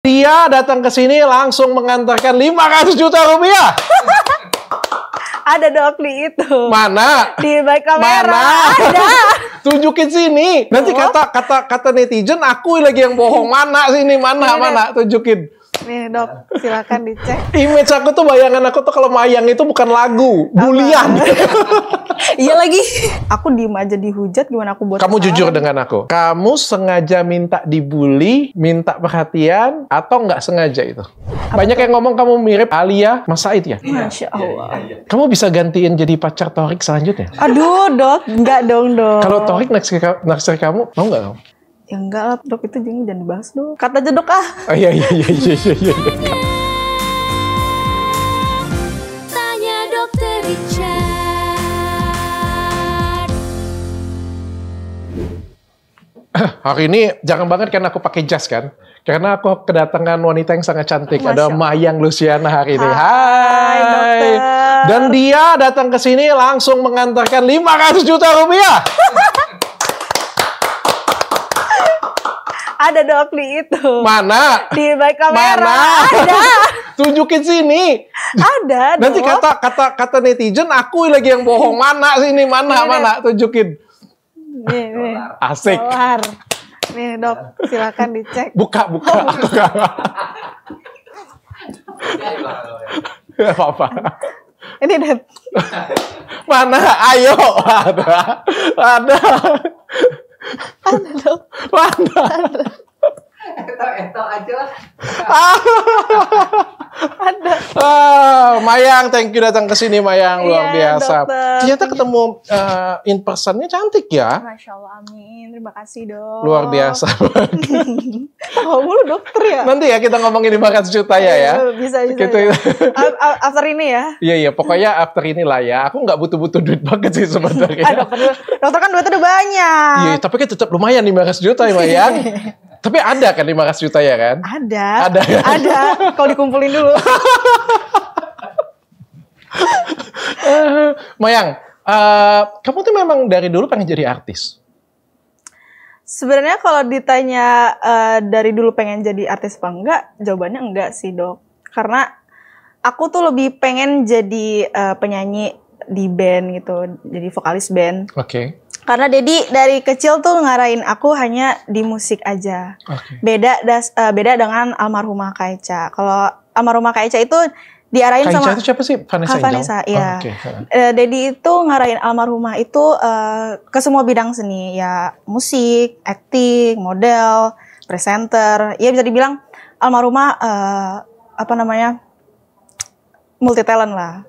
Dia datang ke sini langsung mengantarkan 500 juta rupiah. Ada dok di itu. Mana? Di back kamera. Mana? Ada. Tunjukin sini. Nanti kata netizen aku lagi yang bohong. Mana sini? Mana? Tunjukin. Nih dok, silakan dicek. Image aku tuh, bayangan aku tuh kalau Mayang itu bukan lagu, bulian. Iya lagi. Aku diem aja dihujat, gimana aku buat Kamu kesalahan? jujur dengan aku. Kamu sengaja minta dibully, minta perhatian, atau nggak sengaja itu? Banyak yang ngomong kamu mirip Alia Mas Said ya? Masya Allah. Kamu bisa gantiin jadi pacar Torik selanjutnya? Aduh dok, enggak dong dok. Kalau Torik naksir kamu, mau nggak kamu? Ya enggak lah dok, itu jangan dibahas dok. Kata aja dok ah. Oh iya. Tanya Dokter Richard. Hari ini jarang banget kan aku pakai jas kan? Karena aku kedatangan wanita yang sangat cantik. Ada Masya Mayang Luciana hari ini. Hai, dokter. Dan dia datang ke sini langsung mengantarkan 500 juta rupiah. Ada dok di itu. Mana? Di back kamera. Mana? Ada. Tunjukin sini. Ada dok. Nanti kata netizen aku lagi yang bohong. Mana sini? Mana? Tunjukin. Nih. Asik. Keluar. Nih dok, silakan dicek. Buka. Aku nggak. Gak apa-apa. Ini deh. Mana? Ayo. Ada. Ada dok. Mana? Eto aja lah. Ada. Mayang, thank you datang ke sini Mayang, luar Iya, biasa. dokter. Ternyata ketemu in personnya cantik ya. Masya Allah, amin. Terima kasih dok. Luar biasa. Oh, lu dokter ya? Nanti ya kita ngomongin 500 juta ya. Bisa. Gitu. After ini ya. Iya, pokoknya after inilah ya. Aku nggak butuh duit banget sih sebenarnya. Dokter kan duitnya udah banyak. Iya, tapi kan tetap lumayan 500 juta ya Mayang. Tapi ada kan 500 juta ya kan? Ada. Ada ya? Ada. Kalau dikumpulin dulu. Mayang, kamu tuh memang dari dulu pengen jadi artis? Sebenarnya kalau ditanya dari dulu pengen jadi artis apa enggak, jawabannya enggak sih dok. Karena aku tuh lebih pengen jadi penyanyi di band gitu, jadi vokalis band. Oke. Karena Dedi dari kecil tuh ngarahin aku hanya di musik aja. Oke. Beda dengan almarhumah Kak Echa. Kalau almarhumah Kak Echa itu diarahin Kak sama Echa itu siapa sih? Vanessa Angel? Vanessa, iya. Oh, oke. Dedi itu ngarahin almarhumah itu ke semua bidang seni, ya musik, acting, model, presenter. Ya bisa dibilang almarhumah multi talent lah.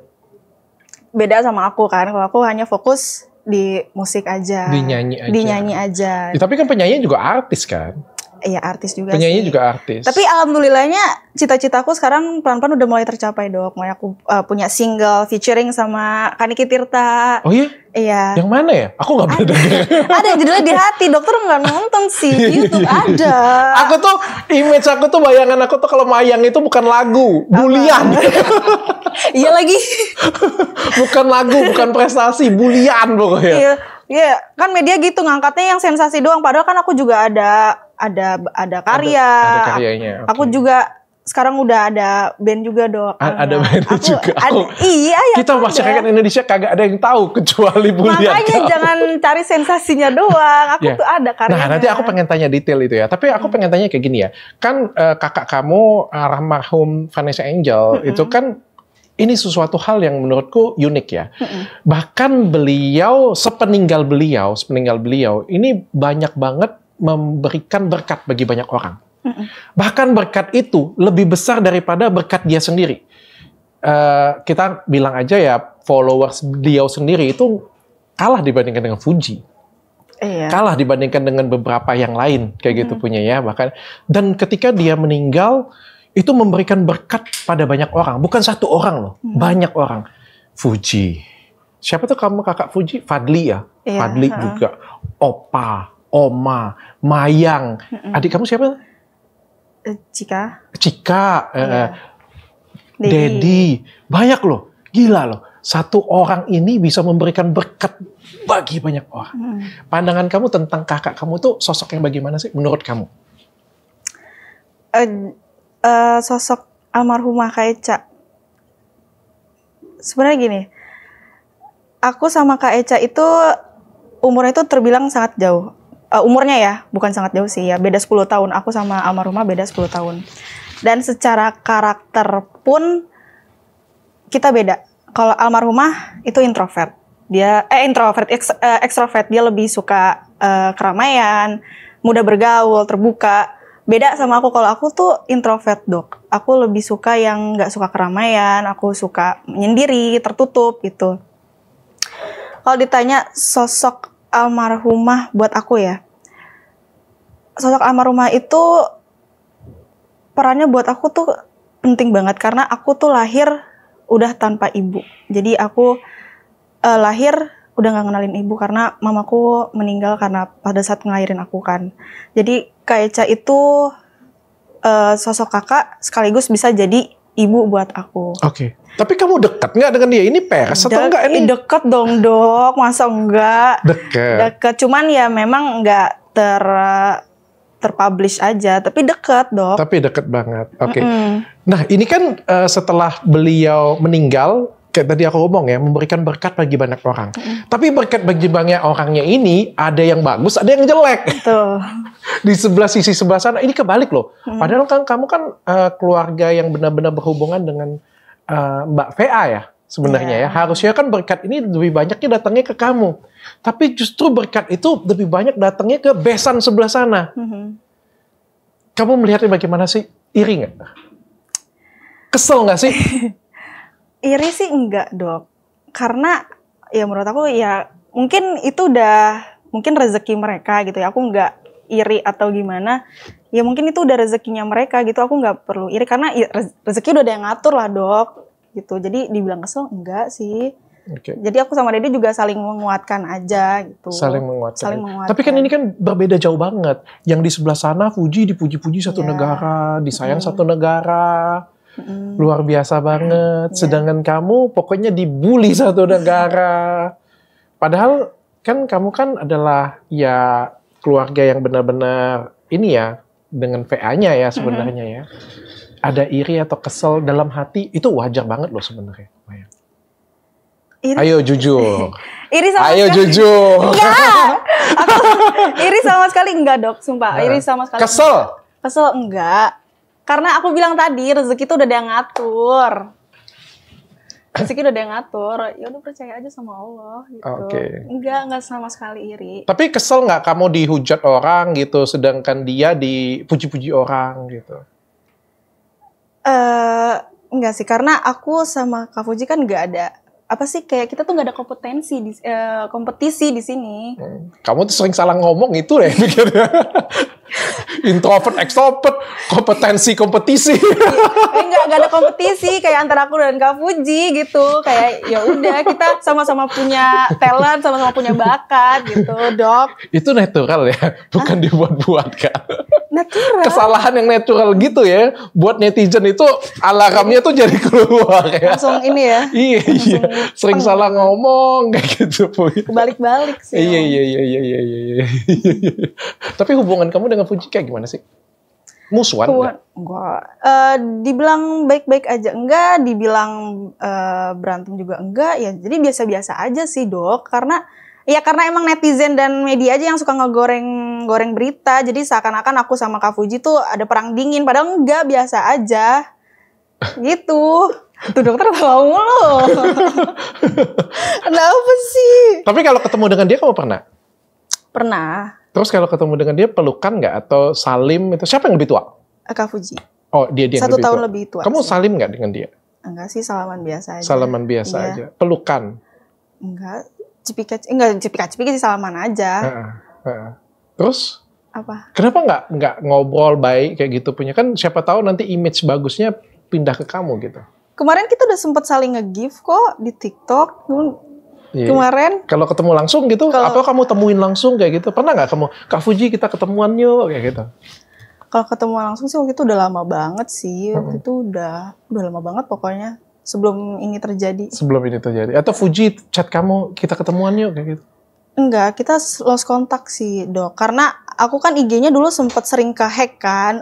Beda sama aku kan, kalau aku hanya fokus di musik aja. Dinyanyi aja. Ya, tapi kan penyanyi juga artis kan? Iya artis juga Penyanyi sih. juga artis. Tapi alhamdulillahnya cita-citaku sekarang pelan-pelan udah mulai tercapai dok. Mulai aku punya single featuring sama Kaniki Tirta. Oh iya? Iya. Yang mana ya? Aku nggak pernah denger. Ada yang judulnya Di Hati. Dokter nggak nonton sih di YouTube ada. Image aku tuh, bayangan aku tuh kalau Mayang itu bukan lagu, bulian. Iya lagi. Bukan lagu, bukan prestasi, bulian pokoknya. Iya, kan media gitu ngangkatnya yang sensasi doang. Padahal kan aku juga ada karya. Ada karyanya. Okay. Aku juga sekarang udah ada band juga dok. Ada band juga. Iya ya. Kita masyarakat Indonesia kagak ada yang tahu kecuali bulian. Makanya jangan cari sensasinya doang. Aku tuh ada karyanya. Nah nanti aku pengen tanya detail itu ya. Tapi aku pengen tanya kayak gini ya. Kan kakak kamu almarhum Vanessa Angel itu kan ini sesuatu hal yang menurutku unik ya. Bahkan beliau sepeninggal beliau ini banyak banget memberikan berkat bagi banyak orang. Bahkan berkat itu lebih besar daripada berkat dia sendiri. Kita bilang aja ya, followers beliau sendiri itu kalah dibandingkan dengan Fuji. Iya. Kalah dibandingkan dengan beberapa yang lain kayak gitu punya ya. Bahkan dan ketika dia meninggal itu memberikan berkat pada banyak orang, bukan satu orang loh, banyak orang. Fuji. Siapa tuh kamu kakak Fuji? Fadli ya? Iya, Fadli juga. Opa, Oma, Mayang. Adik kamu siapa? Cika. Iya. Dedi. Banyak loh. Gila loh. Satu orang ini bisa memberikan berkat bagi banyak orang. Pandangan kamu tentang kakak kamu tuh sosok yang bagaimana sih menurut kamu? sosok almarhumah Kak Eca. Sebenarnya gini, aku sama Kak Eca itu umurnya itu terbilang sangat jauh. Umurnya ya, bukan sangat jauh sih ya, beda 10 tahun. Aku sama almarhumah beda 10 tahun. Dan secara karakter pun kita beda. Kalau almarhumah itu introvert. Dia ekstrovert. Dia lebih suka keramaian, mudah bergaul, terbuka. Beda sama aku. Kalau aku tuh introvert, Dok. Aku lebih suka yang nggak suka keramaian, aku suka menyendiri, tertutup gitu. Kalau ditanya sosok almarhumah buat aku ya, sosok almarhumah itu perannya buat aku tuh penting banget karena aku tuh lahir udah tanpa ibu. Jadi aku lahir udah gak kenalin ibu karena mamaku meninggal karena pada saat ngelahirin aku kan. Jadi Kak Eca itu sosok kakak sekaligus bisa jadi ibu buat aku. Oke. Tapi kamu dekat nggak dengan dia? Ini peres atau enggak ini? Deket dong, Dok. Masa enggak? Deket. Cuman ya memang enggak terpublish aja, tapi deket, Dok. Tapi deket banget. Oke. Nah, ini kan setelah beliau meninggal, kayak tadi aku ngomong ya, memberikan berkat bagi banyak orang. Tapi berkat bagi banyak orangnya ini ada yang bagus, ada yang jelek. Betul. Di sisi sebelah sana ini kebalik loh. Padahal kan kamu kan keluarga yang benar-benar berhubungan dengan Mbak VA ya sebenarnya ya. Harusnya kan berkat ini lebih banyaknya datangnya ke kamu. Tapi justru berkat itu lebih banyak datangnya ke besan sebelah sana. Kamu melihatnya bagaimana sih? Iri nggak? Kesel nggak sih? Iri sih enggak, Dok. Karena ya menurut aku ya mungkin itu mungkin rezeki mereka gitu ya. Aku enggak iri atau gimana. Ya mungkin itu udah rezekinya mereka gitu. Aku nggak perlu iri karena ya, rezeki udah ada yang ngatur lah, Dok. Gitu. Jadi dibilang kesel enggak sih. Okay. Jadi aku sama Dede juga saling menguatkan aja gitu. Saling menguatkan. Tapi kan ini kan berbeda jauh banget. Yang di sebelah sana Fuji dipuji-puji satu negara, disayang satu negara. Luar biasa banget. Sedangkan kamu pokoknya dibully satu negara. Padahal kan kamu kan adalah ya keluarga yang benar-benar ini ya dengan VA-nya ya sebenarnya ya. Ada iri atau kesel dalam hati itu wajar banget loh sebenarnya. Ayo jujur. Iri sama Ayo sekali. jujur. Enggak. Aku iri sama sekali enggak, Dok. Sumpah, iri sama sekali. Kesel enggak. Karena aku bilang tadi rezeki itu udah ada yang ngatur. Rezeki udah ada yang ngatur. Ya udah percaya aja sama Allah gitu. Enggak sama sekali iri. Tapi kesel nggak kamu dihujat orang gitu, sedangkan dia dipuji-puji orang gitu? Enggak sih, karena aku sama Kak Fuji kan nggak ada apa sih kayak kita tuh nggak ada kompetisi di sini. Kamu tuh sering salah ngomong itu deh mikirnya. Introvert, extrovert, kompetisi. Nggak ada kompetisi kayak antara aku dan Kak Fuji gitu. Kayak ya udah kita sama-sama punya talent, sama-sama punya bakat gitu, Dok. Itu natural ya, bukan dibuat-buat kan. Natural. Kesalahan yang natural gitu ya, buat netizen itu alarmnya tuh jadi keluar ya. Langsung ini ya. Iya. Sering salah ngomong kayak gitu. Balik-balik sih. Iya. Tapi hubungan kamu dengan Fuji kayak gimana sih? Musuhan? Enggak. Dibilang baik-baik aja enggak, dibilang berantem juga enggak. Ya jadi biasa-biasa aja sih, Dok. Karena emang netizen dan media aja yang suka ngegoreng berita. Jadi seakan-akan aku sama Kak Fuji tuh ada perang dingin. Padahal enggak, biasa aja. Gitu. Tuh dokter tahu mulu. Kenapa sih? Tapi kalau ketemu dengan dia kamu pernah? Pernah. Terus kalau ketemu dengan dia pelukan nggak? Atau salim itu? Siapa yang lebih tua? Kak Fuji. Oh dia yang 1 tahun lebih tua. Kamu sih. salim nggak dengan dia? Enggak sih, salaman biasa aja. Salaman biasa aja. Pelukan? Enggak. Cipika-cipiki sih salaman aja. Terus? Apa? Kenapa nggak ngobrol baik kayak gitu punya? Kan siapa tahu nanti image bagusnya pindah ke kamu gitu. Kemarin kita udah sempet saling nge-give kok di TikTok. Kemarin. Kalau ketemu langsung gitu, apa kamu temuin langsung kayak gitu? Pernah nggak kamu, Kak Fuji kita ketemuan yuk kayak gitu? Kalau ketemu langsung sih waktu itu udah lama banget sih. Waktu itu udah lama banget pokoknya. Sebelum ini terjadi. Atau Fuji chat kamu, kita ketemuan yuk kayak gitu? Enggak, kita lost kontak sih, Dok. Karena aku kan IG-nya dulu sempet sering ke-hack kan.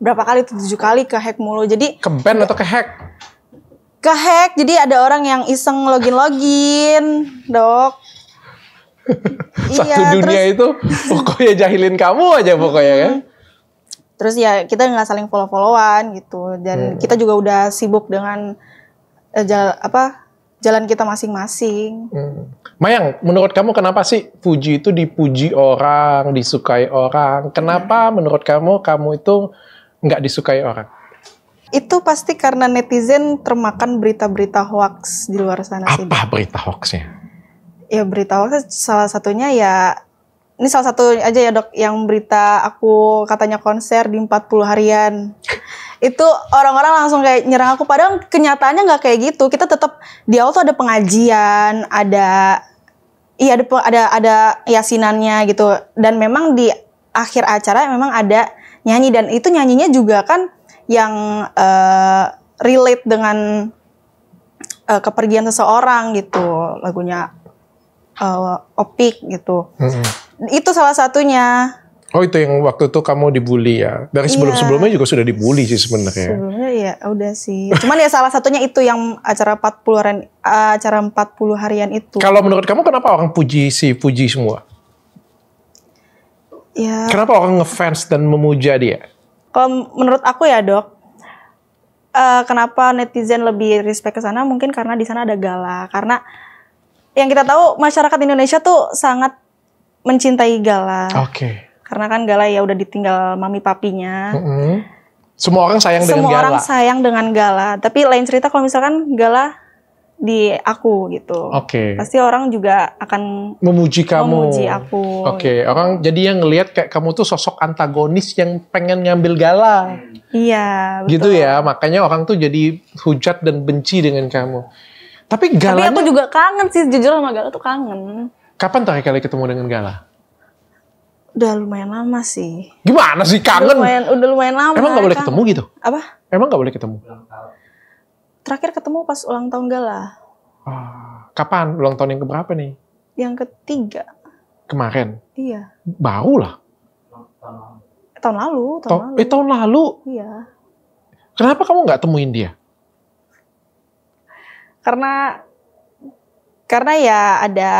berapa kali tuh 7 kali kehack mulu. Jadi Ke-ban atau ke-hack? kehack, jadi ada orang yang iseng login, Dok. Satu dunia itu pokoknya jahilin kamu aja pokoknya ya. Terus ya kita nggak saling follow-followan gitu, dan kita juga udah sibuk dengan jalan kita masing-masing. Mayang, menurut kamu kenapa sih Fuji itu dipuji orang, disukai orang? Kenapa menurut kamu itu nggak disukai orang? Itu pasti karena netizen termakan berita-berita hoax di luar sana sih. Apa berita hoaxnya? Ya berita hoax salah satunya ya, ini salah satu aja ya Dok, yang berita aku katanya konser di 40 harian. Itu orang-orang langsung kayak nyerang aku, padahal kenyataannya nggak kayak gitu. Kita tetap di awal tuh ada pengajian, ada yasinannya gitu, dan memang di akhir acara memang ada nyanyi, dan itu nyanyinya juga kan yang relate dengan kepergian seseorang gitu, lagunya Opik gitu. Itu salah satunya. Oh, itu yang waktu itu kamu dibully ya? Dari sebelum-sebelumnya juga sudah dibully sih sebenarnya. Sebelumnya ya udah sih. Cuman ya salah satunya itu yang acara 40 harian itu. Kalau menurut kamu kenapa orang puji semua? Ya. Kenapa orang ngefans dan memuja dia? Kalau menurut aku ya Dok, kenapa netizen lebih respect ke sana? Mungkin karena di sana ada gala. Karena yang kita tahu masyarakat Indonesia tuh sangat mencintai gala. Oke. Karena kan gala ya udah ditinggal mami papinya. Semua orang sayang dengan Semua gala. orang sayang dengan gala. Tapi lain cerita kalau misalkan gala di aku gitu. Oke. Pasti orang juga akan Memuji kamu. memuji aku. Oke. Orang jadi yang ngelihat kayak kamu tuh sosok antagonis yang pengen ngambil gala. Iya, betul. Gitu ya. Makanya orang tuh jadi hujat dan benci dengan kamu. Tapi Tapi galanya... aku juga kangen sih, jujur sama gala tuh kangen. Kapan terakhir kali ketemu dengan gala? Udah lumayan lama sih. Gimana sih kangen? Udah lumayan lama. Emang gak boleh kangen. ketemu gitu? Apa? Emang gak boleh ketemu? Terakhir ketemu pas ulang tahun gala. Kapan? Ulang tahun yang keberapa nih? Yang ketiga. Kemarin? Iya. Baru lah. Tahun lalu. Tahun lalu? Iya. Kenapa kamu gak temuin dia? Karena ya ada,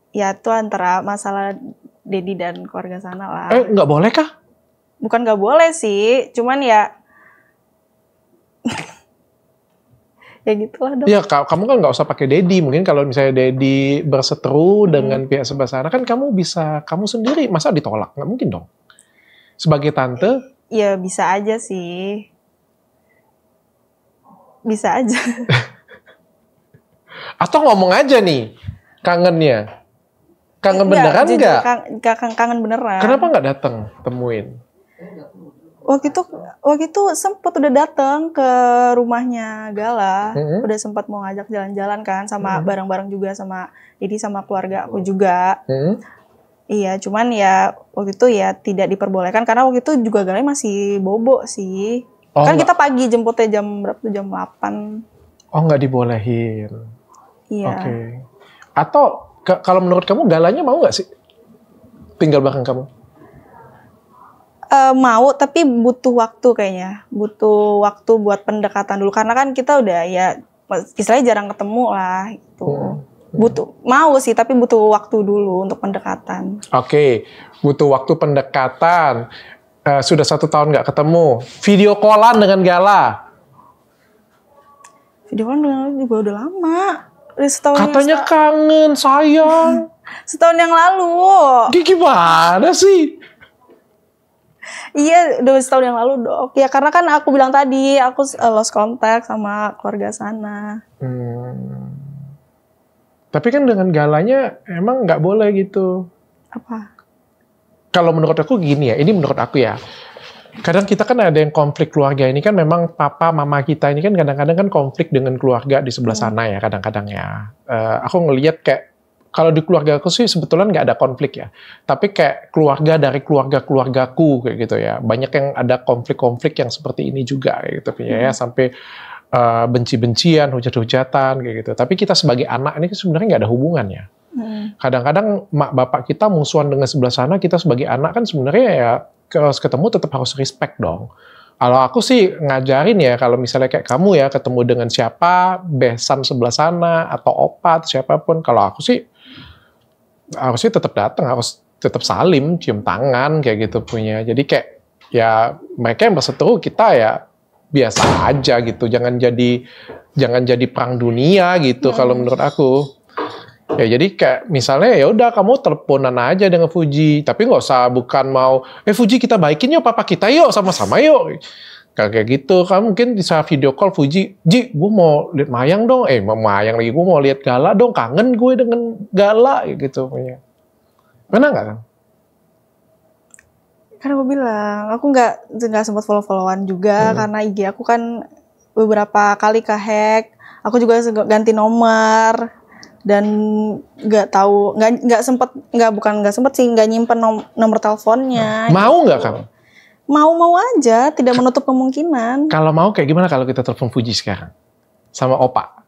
ya itu antara masalah Dedi dan keluarga sana lah. Nggak boleh kah? Bukan nggak boleh sih, cuman ya ya gitulah Dok. Ya kamu kan nggak usah pakai Dedi. Mungkin kalau misalnya Dedi berseteru dengan pihak sebelah sana, kan kamu bisa kamu sendiri. Masa ditolak? Nggak mungkin dong. Sebagai tante? Ya bisa aja sih. Bisa aja. Atau ngomong aja nih kangennya. Kangen beneran nggak? Kangen beneran. Kenapa nggak datang temuin? Waktu itu sempet udah datang ke rumahnya Gala. Udah sempat mau ngajak jalan-jalan kan, sama bareng-bareng juga sama Didi sama keluarga aku juga. Iya, cuman ya waktu itu ya tidak diperbolehkan karena waktu itu juga Gala masih bobo sih. Kan kita pagi jemputnya jam berapa tuh? Jam 8. Oh, nggak dibolehin. Iya. Oke. Atau kalau menurut kamu Galanya mau nggak sih tinggal bareng kamu? Mau, tapi butuh waktu kayaknya. Butuh waktu buat pendekatan dulu. Karena kan kita udah ya istilahnya jarang ketemu lah gitu. Mau sih, tapi butuh waktu dulu untuk pendekatan. Oke, butuh waktu pendekatan. Sudah 1 tahun nggak ketemu. Video callan dengan Gala. Video callan juga udah lama. Katanya kangen, sayang. Setahun yang lalu. Gimana sih? Iya, udah setahun yang lalu Dok. Ya karena kan aku bilang tadi, aku lost contact sama keluarga sana. Tapi kan dengan Galanya emang nggak boleh gitu. Apa? Kalau menurut aku gini ya, ini menurut aku ya. Kadang kita kan ada yang konflik keluarga ini kan memang papa mama kita ini kan kadang-kadang kan konflik dengan keluarga di sebelah sana ya kadang-kadang ya. Aku ngelihat kayak kalau di keluarga aku sih sebetulnya nggak ada konflik ya. Tapi kayak keluarga dari keluargaku kayak gitu ya. Banyak yang ada konflik-konflik yang seperti ini juga kayak gitu ya. Sampai benci-bencian, hujat-hujatan kayak gitu. Tapi kita sebagai anak ini sebenarnya nggak ada hubungannya. Kadang-kadang mak bapak kita musuhan dengan sebelah sana, kita sebagai anak kan sebenarnya ya kalau ketemu tetap harus respect dong. Kalau aku sih ngajarin ya, kalau misalnya kayak kamu ya, ketemu dengan siapa, besan sebelah sana, atau opa, atau siapapun, kalau aku sih, harusnya tetap datang, harus tetap salim, cium tangan, kayak gitu punya. Jadi kayak, ya mereka yang berseteru, kita ya biasa aja gitu, jangan jadi perang dunia gitu, kalau menurut aku. Ya jadi kayak misalnya ya udah kamu teleponan aja dengan Fuji, tapi nggak usah bukan mau Fuji kita baikin yuk papa kita yuk sama-sama yuk. Kayak gitu, kamu mungkin bisa video call Fuji, Ji, gue mau lihat Mayang dong, Mayang lagi, gue mau lihat Gala dong, kangen gue dengan Gala gitu punya. Pernah nggak kan? Kan aku bilang, aku nggak sempat follow-followan juga karena IG aku kan beberapa kali kehack. Aku juga ganti nomor. Dan nggak nyimpen nomor teleponnya. Mau nggak kamu? Mau aja, tidak menutup kemungkinan. Kalau mau kayak gimana kalau kita telepon Fuji sekarang sama Opa?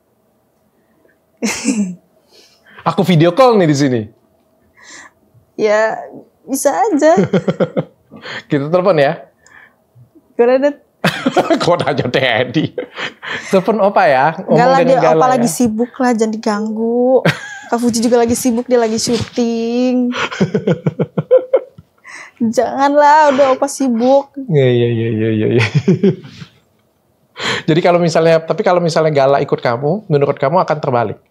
Aku video call nih di sini. Ya bisa aja. Kita telepon ya. Gimana? Kok nanya Teddy? Telepon Opa ya. Enggak lah, dia Opa ya. lagi sibuk lah, jangan diganggu. Kak Fuji juga lagi sibuk, dia lagi syuting. Janganlah, udah Opa sibuk. Iya. Jadi kalau misalnya Gala ikut kamu, menurut kamu akan terbalik?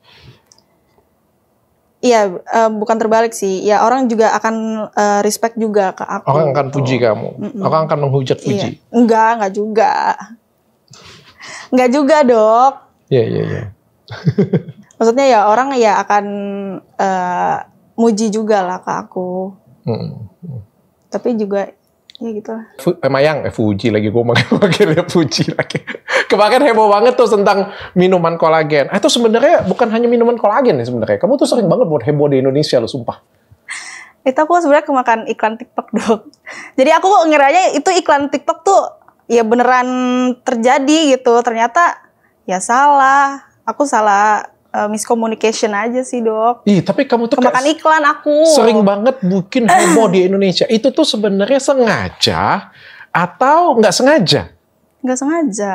Iya, bukan terbalik sih. Ya orang juga akan respect juga ke aku. Orang akan puji kamu. Orang akan menghujat Fuji. Iya. Enggak juga. Enggak juga, Dok. Iya. Maksudnya ya orang ya akan muji juga lah ke aku. Tapi juga ya gitu lah. Mayang, Fuji lagi, gue manggilnya Fuji lagi. Kemarin heboh banget tuh tentang minuman kolagen. Itu sebenarnya bukan hanya minuman kolagen nih sebenarnya. Kamu tuh sering banget buat heboh di Indonesia loh, sumpah. Itu aku sebenarnya kemakan iklan TikTok, Dok. Jadi aku ngiranya itu iklan TikTok tuh ya beneran terjadi gitu. Ternyata ya salah. Aku salah miscommunication aja sih, Dok. Ih, tapi kamu tuh kemakan iklan aku. Sering banget bikin heboh di Indonesia. Itu tuh sebenarnya sengaja atau nggak sengaja? Nggak sengaja.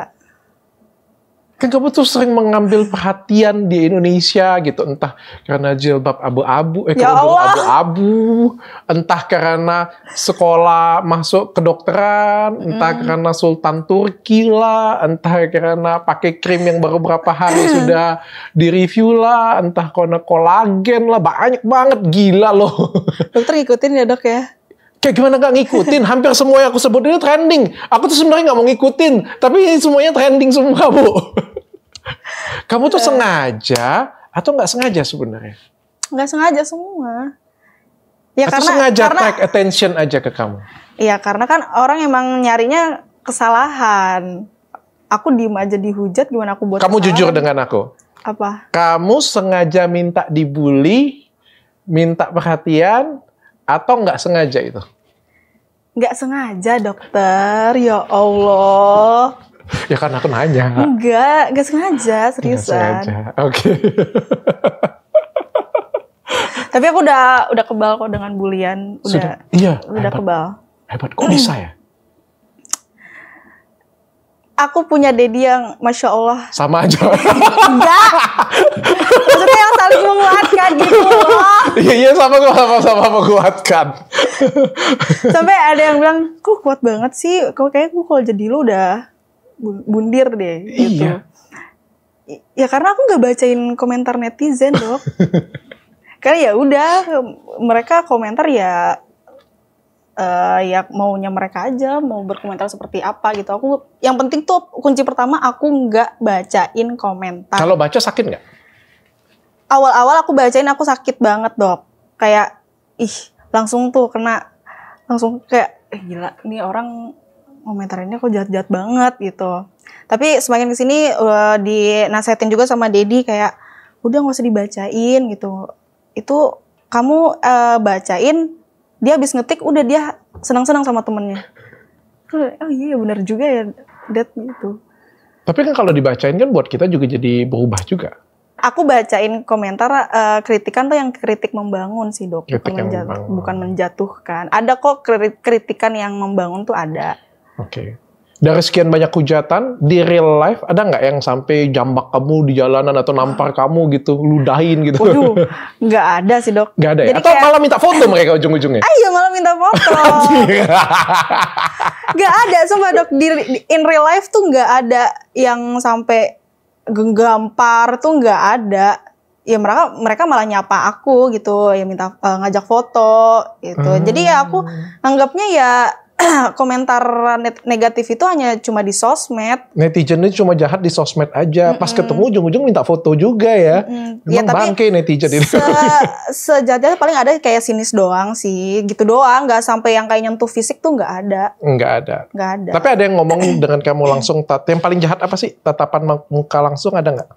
Kan kamu tuh sering mengambil perhatian di Indonesia gitu, entah karena jilbab abu-abu, abu-abu, entah karena sekolah masuk kedokteran, entah karena Sultan Turki lah, entah karena pakai krim yang baru berapa hari sudah di-review lah, entah karena kolagen lah, banyak banget, gila loh. Dokter ngikutin ya, Dok ya? Kayak gimana nggak ngikutin? Hampir semua yang aku sebut ini trending. Aku tuh sebenarnya nggak mau ngikutin, tapi ini semuanya trending semua, Bu. Kamu tuh sengaja atau nggak sengaja sebenarnya? Nggak sengaja semua. Ya atau karena take attention aja ke kamu? Iya, karena kan orang emang nyarinya kesalahan. Aku diem aja dihujat, gimana aku buat Kamu kesalahan? jujur dengan aku? Apa? Kamu sengaja minta dibully, minta perhatian, atau nggak sengaja itu? Nggak sengaja, Dokter. Ya Allah. Ya kan aku nanya. Nggak sengaja, seriusan. Oke. Tapi aku udah kebal kok dengan bulian. Udah hebat. kebal. Hebat, kok bisa ya? Aku punya daddy yang Masya Allah. Sama aja. Enggak. Maksudnya yang saling menguatkan gitu loh. Iya, sama-sama menguatkan. Sampai ada yang bilang, kok kuat banget sih? Kok kayak gue kalau jadi lu udah bundir deh. Gitu. Iya. Ya karena aku nggak bacain komentar netizen, Dok. Karena ya udah, mereka komentar ya maunya mereka aja, mau berkomentar seperti apa gitu. Aku yang penting tuh kunci pertama aku nggak bacain komentar. Kalau baca sakit nggak? Awal-awal aku bacain aku sakit banget, Dok. Kayak langsung tuh kena, langsung kayak gila ini orang komentarinnya kok jahat-jahat banget gitu. Tapi semakin kesini dinasehatin juga sama Dedi kayak udah nggak usah dibacain gitu. Itu kamu bacain, dia habis ngetik udah dia senang-senang sama temennya. Oh iya benar juga ya, Dad gitu. Tapi kan kalau dibacain kan buat kita juga jadi berubah juga. Aku bacain komentar kritikan tuh yang kritik membangun sih, Dok. Bukan menjatuhkan. Ada kok kritikan yang membangun tuh ada. Oke. Dari sekian banyak hujatan, di real life ada nggak yang sampai jambak kamu di jalanan atau nampar kamu gitu, ludahin gitu? Waduh, nggak ada sih dok. Nggak ada ya? Jadi Atau malah minta foto mereka ujung-ujungnya? Ayo malah minta foto. Nggak ada, sumpah dok. In real life tuh nggak ada yang sampai genggampar tuh nggak ada. Ya mereka malah nyapa aku gitu, ya minta ngajak foto gitu. Jadi ya aku anggapnya ya komentar negatif itu hanya cuma di sosmed. Netizen itu cuma jahat di sosmed aja. Pas ketemu ujung-ujung minta foto juga ya. Ya, Emang tapi bangke netizen ini. Sejatinya paling ada kayak sinis doang sih, gitu doang. Nggak sampai yang kayak nyentuh fisik tuh nggak ada. Nggak ada. Nggak ada. Tapi ada yang ngomong dengan kamu langsung, yang paling jahat apa sih? Tatapan muka langsung ada nggak?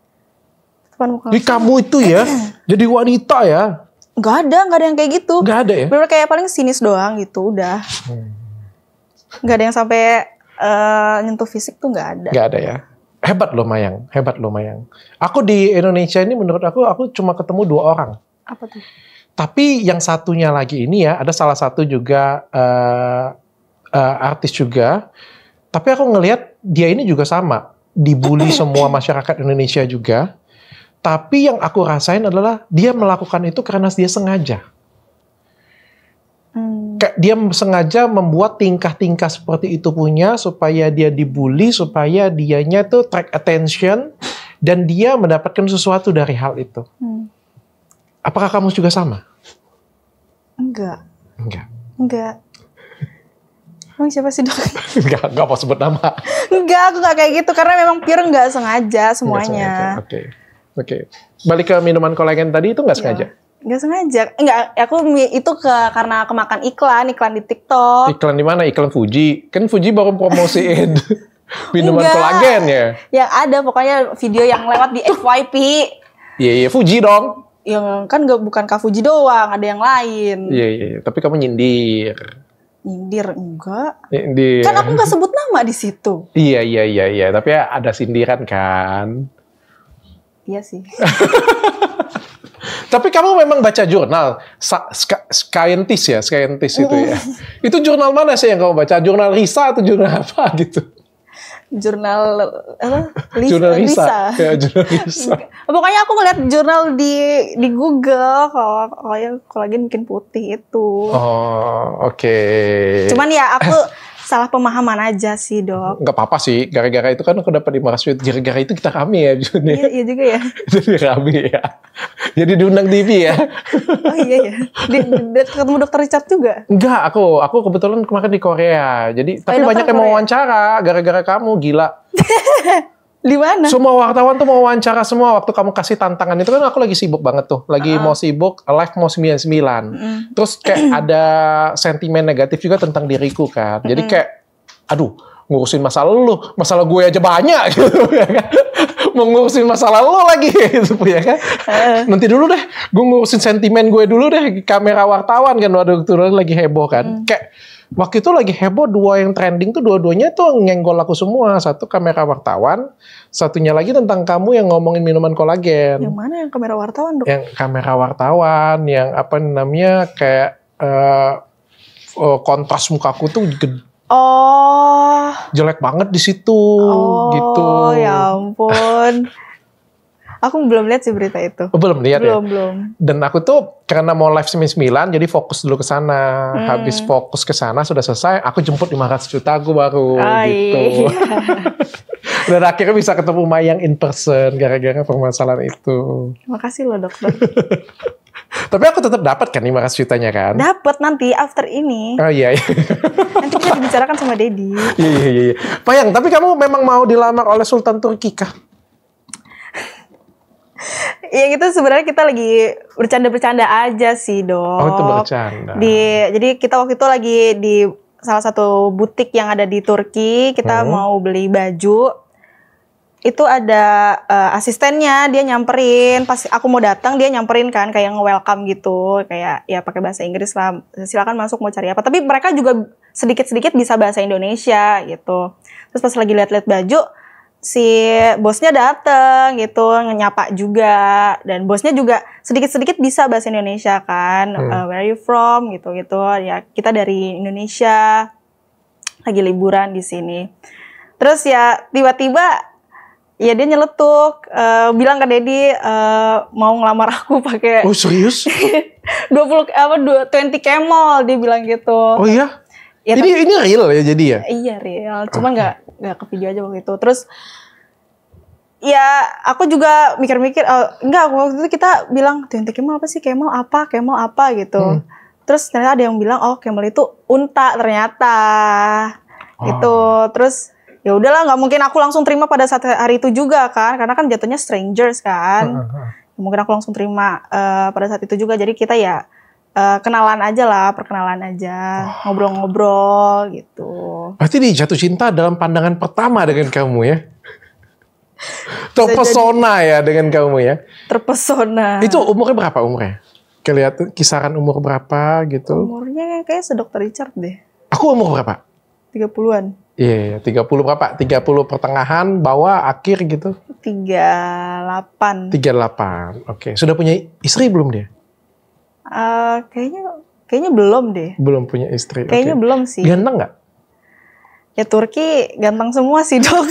Di kamu itu ya, jadi wanita ya? Nggak ada yang kayak gitu. Nggak ada ya? Bener kayak paling sinis doang gitu, udah. Nggak ada yang sampai nyentuh fisik tuh nggak ada. Nggak ada ya? Hebat loh Mayang, hebat loh Mayang. Aku di Indonesia ini menurut aku cuma ketemu 2 orang. Apa tuh? Tapi yang satunya lagi ini ya, ada salah satu juga artis juga. Tapi aku ngelihat dia ini juga sama, dibully semua masyarakat Indonesia juga. Tapi yang aku rasain adalah dia melakukan itu karena dia sengaja. Kayak dia sengaja membuat tingkah-tingkah seperti itu punya supaya dia dibully, supaya dianya tuh track attention dan dia mendapatkan sesuatu dari hal itu. Apakah kamu juga sama? Enggak. Enggak. Emang siapa sih dok? Enggak mau sebut nama. Enggak, aku nggak kayak gitu karena memang pure nggak sengaja semuanya. Oke. Balik ke minuman kolagen tadi itu nggak sengaja? Nggak sengaja. Enggak, aku itu karena kemakan iklan di TikTok. Iklan di mana? Iklan Fuji. Kan Fuji baru promosiin minuman Enggak. kolagen ya. Yang ada pokoknya video yang lewat di FYP. Iya, Fuji dong. Yang kan bukan Kak Fuji doang, ada yang lain. Iya. Tapi kamu nyindir. Nyindir enggak? Nyindir. Kan aku nggak sebut nama di situ. Iya. Tapi ada sindiran kan. Iya sih. Tapi kamu memang baca jurnal, scientist itu ya. Itu jurnal mana sih yang kamu baca? Jurnal Risa atau jurnal apa gitu? Jurnal apa? Jurnal Risa. Lisa. Ya, jurnal Risa. Pokoknya aku ngeliat jurnal di Google kalau yang kolagen bikin putih itu. Oh, oke. Cuman ya aku salah pemahaman aja sih dok. Nggak apa-apa sih, gara-gara itu kan aku dapat 500 duit. Gara-gara itu kita rame ya, Jun. Iya juga ya. Jadi rame ya. Jadi diundang TV ya. Oh iya ya. Ketemu dokter Richard juga? Enggak, aku kebetulan kemarin di Korea. Jadi tapi banyak yang mau wawancara gara-gara kamu, gila. Di mana? Semua wartawan tuh mau wawancara semua waktu kamu kasih tantangan itu kan aku lagi sibuk banget tuh. Lagi mau sibuk, live mau 99. Terus kayak ada sentimen negatif juga tentang diriku kan. Jadi kayak, aduh, ngurusin masalah lu, masalah gue aja banyak gitu ya kan. Mau ngurusin masalah lu lagi gitu ya kan. Nanti dulu deh, gue ngurusin sentimen gue dulu deh. Kamera wartawan kan, waktu itu lagi heboh kan. Kayak waktu itu lagi heboh 2 yang trending tuh dua-duanya tuh nyenggol aku semua. Satu kamera wartawan, satunya lagi tentang kamu yang ngomongin minuman kolagen. Yang mana yang kamera wartawan dok? Yang kamera wartawan, yang apa namanya kayak kontras mukaku tuh Oh. jelek banget di situ gitu. Oh ya ampun. Aku belum lihat sih berita itu. Oh, belum lihat ya? Belum. Dan aku tuh karena mau live 99 jadi fokus dulu ke sana. Habis fokus ke sana sudah selesai, aku jemput 500 juta aku baru gitu. Iya. Dan akhirnya bisa ketemu Mayang in person gara-gara permasalahan itu. Makasih loh dokter. Tapi aku tetap dapat kan 500 jutanya kan? Dapat nanti after ini. Oh iya. Nanti kita dibicarakan sama Dedi. Iya. Mayang, tapi kamu memang mau dilamar oleh Sultan Turki kah? Ya gitu sebenarnya kita lagi bercanda-bercanda aja sih dok. Oh itu bercanda. Jadi kita waktu itu lagi di salah satu butik yang ada di Turki. Kita mau beli baju. Itu ada asistennya, dia nyamperin. Pas aku mau datang dia nyamperin kan, kayak nge-welcome gitu. Kayak ya pakai bahasa Inggris lah. Silakan masuk mau cari apa. Tapi mereka juga sedikit-sedikit bisa bahasa Indonesia gitu. Terus pas lagi lihat-lihat baju, si bosnya dateng gitu, nyapa juga. Dan bosnya juga sedikit-sedikit bisa bahasa Indonesia kan. Where are you from gitu. Ya kita dari Indonesia, lagi liburan di sini. Terus ya tiba-tiba ya dia nyeletuk, bilang ke Dedi mau ngelamar aku pakai Oh serius? 20 camel, dia bilang gitu. Oh iya? Ya, ini real ya jadi ya? Iya real, cuman nggak ke video aja waktu itu. Terus ya aku juga mikir-mikir, enggak, waktu itu kita bilang 20 camel apa sih, camel apa gitu. Terus ternyata ada yang bilang camel itu unta ternyata. Gitu. Terus ya udahlah, nggak mungkin aku langsung terima pada saat hari itu juga kan, karena kan jatuhnya strangers kan. Mungkin aku langsung terima pada saat itu juga. Jadi kita ya kenalan aja lah, perkenalan aja, ngobrol-ngobrol gitu. Berarti dia jatuh cinta dalam pandangan pertama dengan kamu ya? Terpesona ya dengan kamu ya? Terpesona. Itu umurnya berapa umurnya? Kelihatan kisaran umur berapa gitu? Umurnya kayak sedokter Richard deh. Aku umur berapa? 30-an. Iya, 30 berapa? 30 pertengahan, bawah, akhir gitu? 38. 38. Oke. Sudah punya istri belum dia? Kayaknya belum deh. Belum punya istri. Kayaknya oke. belum sih. Ganteng nggak? Ya Turki ganteng semua sih dok.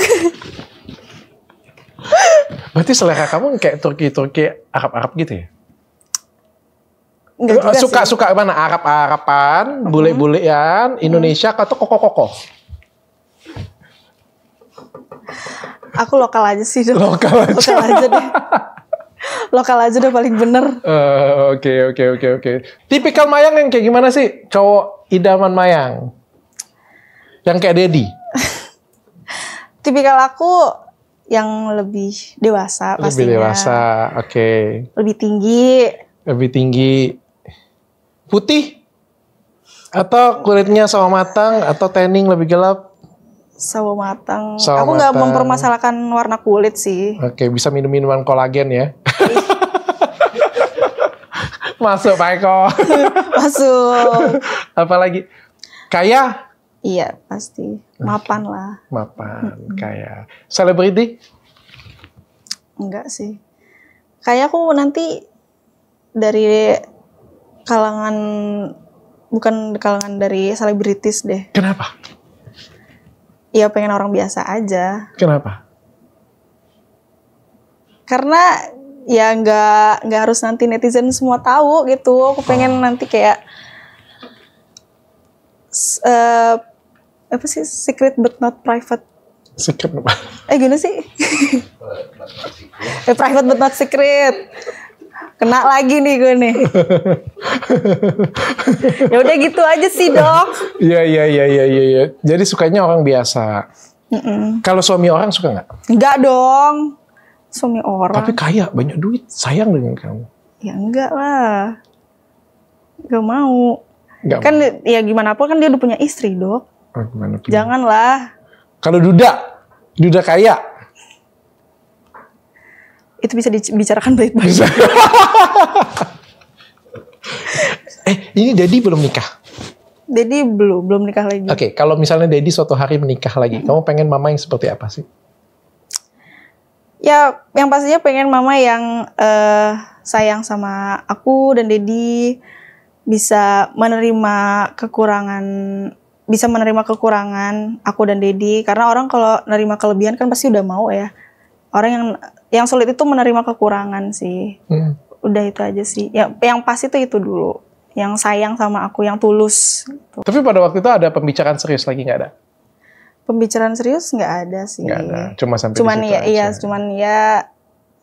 Berarti selera kamu kayak Turki Arab gitu ya? Enggak juga sih. Suka mana? Arab-Araban, bule-bulean, Indonesia atau koko-koko? Aku lokal aja sih dok. Lokal aja deh. Lokal aja udah paling bener. Oke. Tipikal Mayang yang kayak gimana sih? Cowok idaman Mayang? Yang kayak Dedi? Tipikal aku yang lebih dewasa pastinya. Lebih dewasa, oke. Lebih tinggi. Lebih tinggi. Putih? Atau kulitnya sawo matang? Atau tanning lebih gelap? Sawo matang. Sawo Aku nggak matang. mempermasalahkan warna kulit sih. Oke, bisa minum minuman kolagen ya? Masuk Pak Eko. Masuk. Apalagi? Kaya? Iya pasti. Mapan lah. Mapan, kaya. Selebriti? Enggak sih. Kayak aku nanti dari kalangan, bukan kalangan dari selebritis deh. Kenapa? Ya pengen orang biasa aja. Kenapa? Karena ya nggak harus nanti netizen semua tahu gitu. Aku pengen nanti kayak apa sih, secret but not private. Secret apa? Gimana sih? Private but not secret. Kena lagi nih gue nih. Ya udah gitu aja sih dok. Iya. Jadi sukanya orang biasa. Kalau suami orang suka nggak? Enggak dong. Suami orang. Tapi kaya, banyak duit, sayang dengan kamu. Ya enggak lah. Gak mau. Nggak Kan mau. ya gimana pun kan dia udah punya istri dok. Oh, gimana pun. Janganlah. Kalau Duda kaya. Itu bisa dibicarakan baik-baik. Bisa. Ini Dedi belum nikah. Jadi belum nikah lagi. Oke, kalau misalnya Dedi suatu hari menikah lagi, kamu pengen mama yang seperti apa sih? Ya, yang pastinya pengen mama yang sayang sama aku dan Dedi, bisa menerima kekurangan aku dan Dedi. Karena orang kalau menerima kelebihan kan pasti udah mau ya. Orang yang sulit itu menerima kekurangan sih. Udah itu aja sih. Yang pasti itu dulu. Yang sayang sama aku, yang tulus. Gitu. Tapi pada waktu itu ada pembicaraan serius lagi nggak ada? Pembicaraan serius nggak ada sih. Nggak ada, cuma sampai cuman di situ ya, aja. iya, cuman ya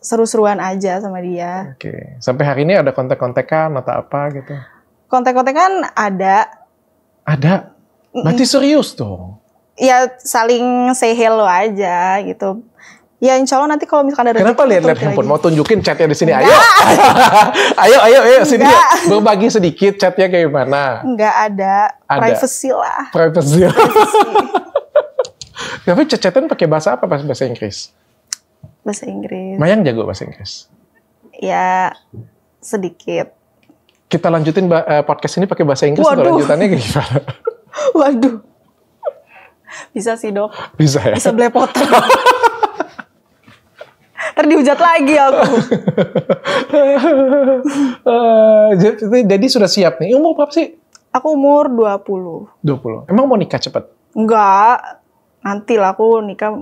seru-seruan aja sama dia. Oke, sampai hari ini ada kontak-kontakan atau apa gitu? Kontak-kontakan ada. Ada? Berarti serius dong? Ya saling say hello aja gitu. Ya insya Allah nanti kalau misalkan ada Kenapa rezeki, lihat-lihat kita handphone? lagi. Mau tunjukin chatnya di sini? Enggak. Ayo sini. Enggak. Berbagi sedikit chatnya kayak gimana? Nggak ada. Ada. Privacy lah. Privacy. Tapi chat-chatan pakai bahasa apa? Bahasa Inggris? Bahasa Inggris. Mayang jago bahasa Inggris. Ya sedikit. Kita lanjutin podcast ini pakai bahasa Inggris atau Waduh. lanjutannya kayak gimana? Waduh. Bisa sih dok. Bisa ya? Bisa belepotan. Ntar dihujat lagi aku. Jadi sudah siap nih. Umur berapa sih? Aku umur 20. 20. Emang mau nikah cepet? Enggak. Nanti lah aku nikah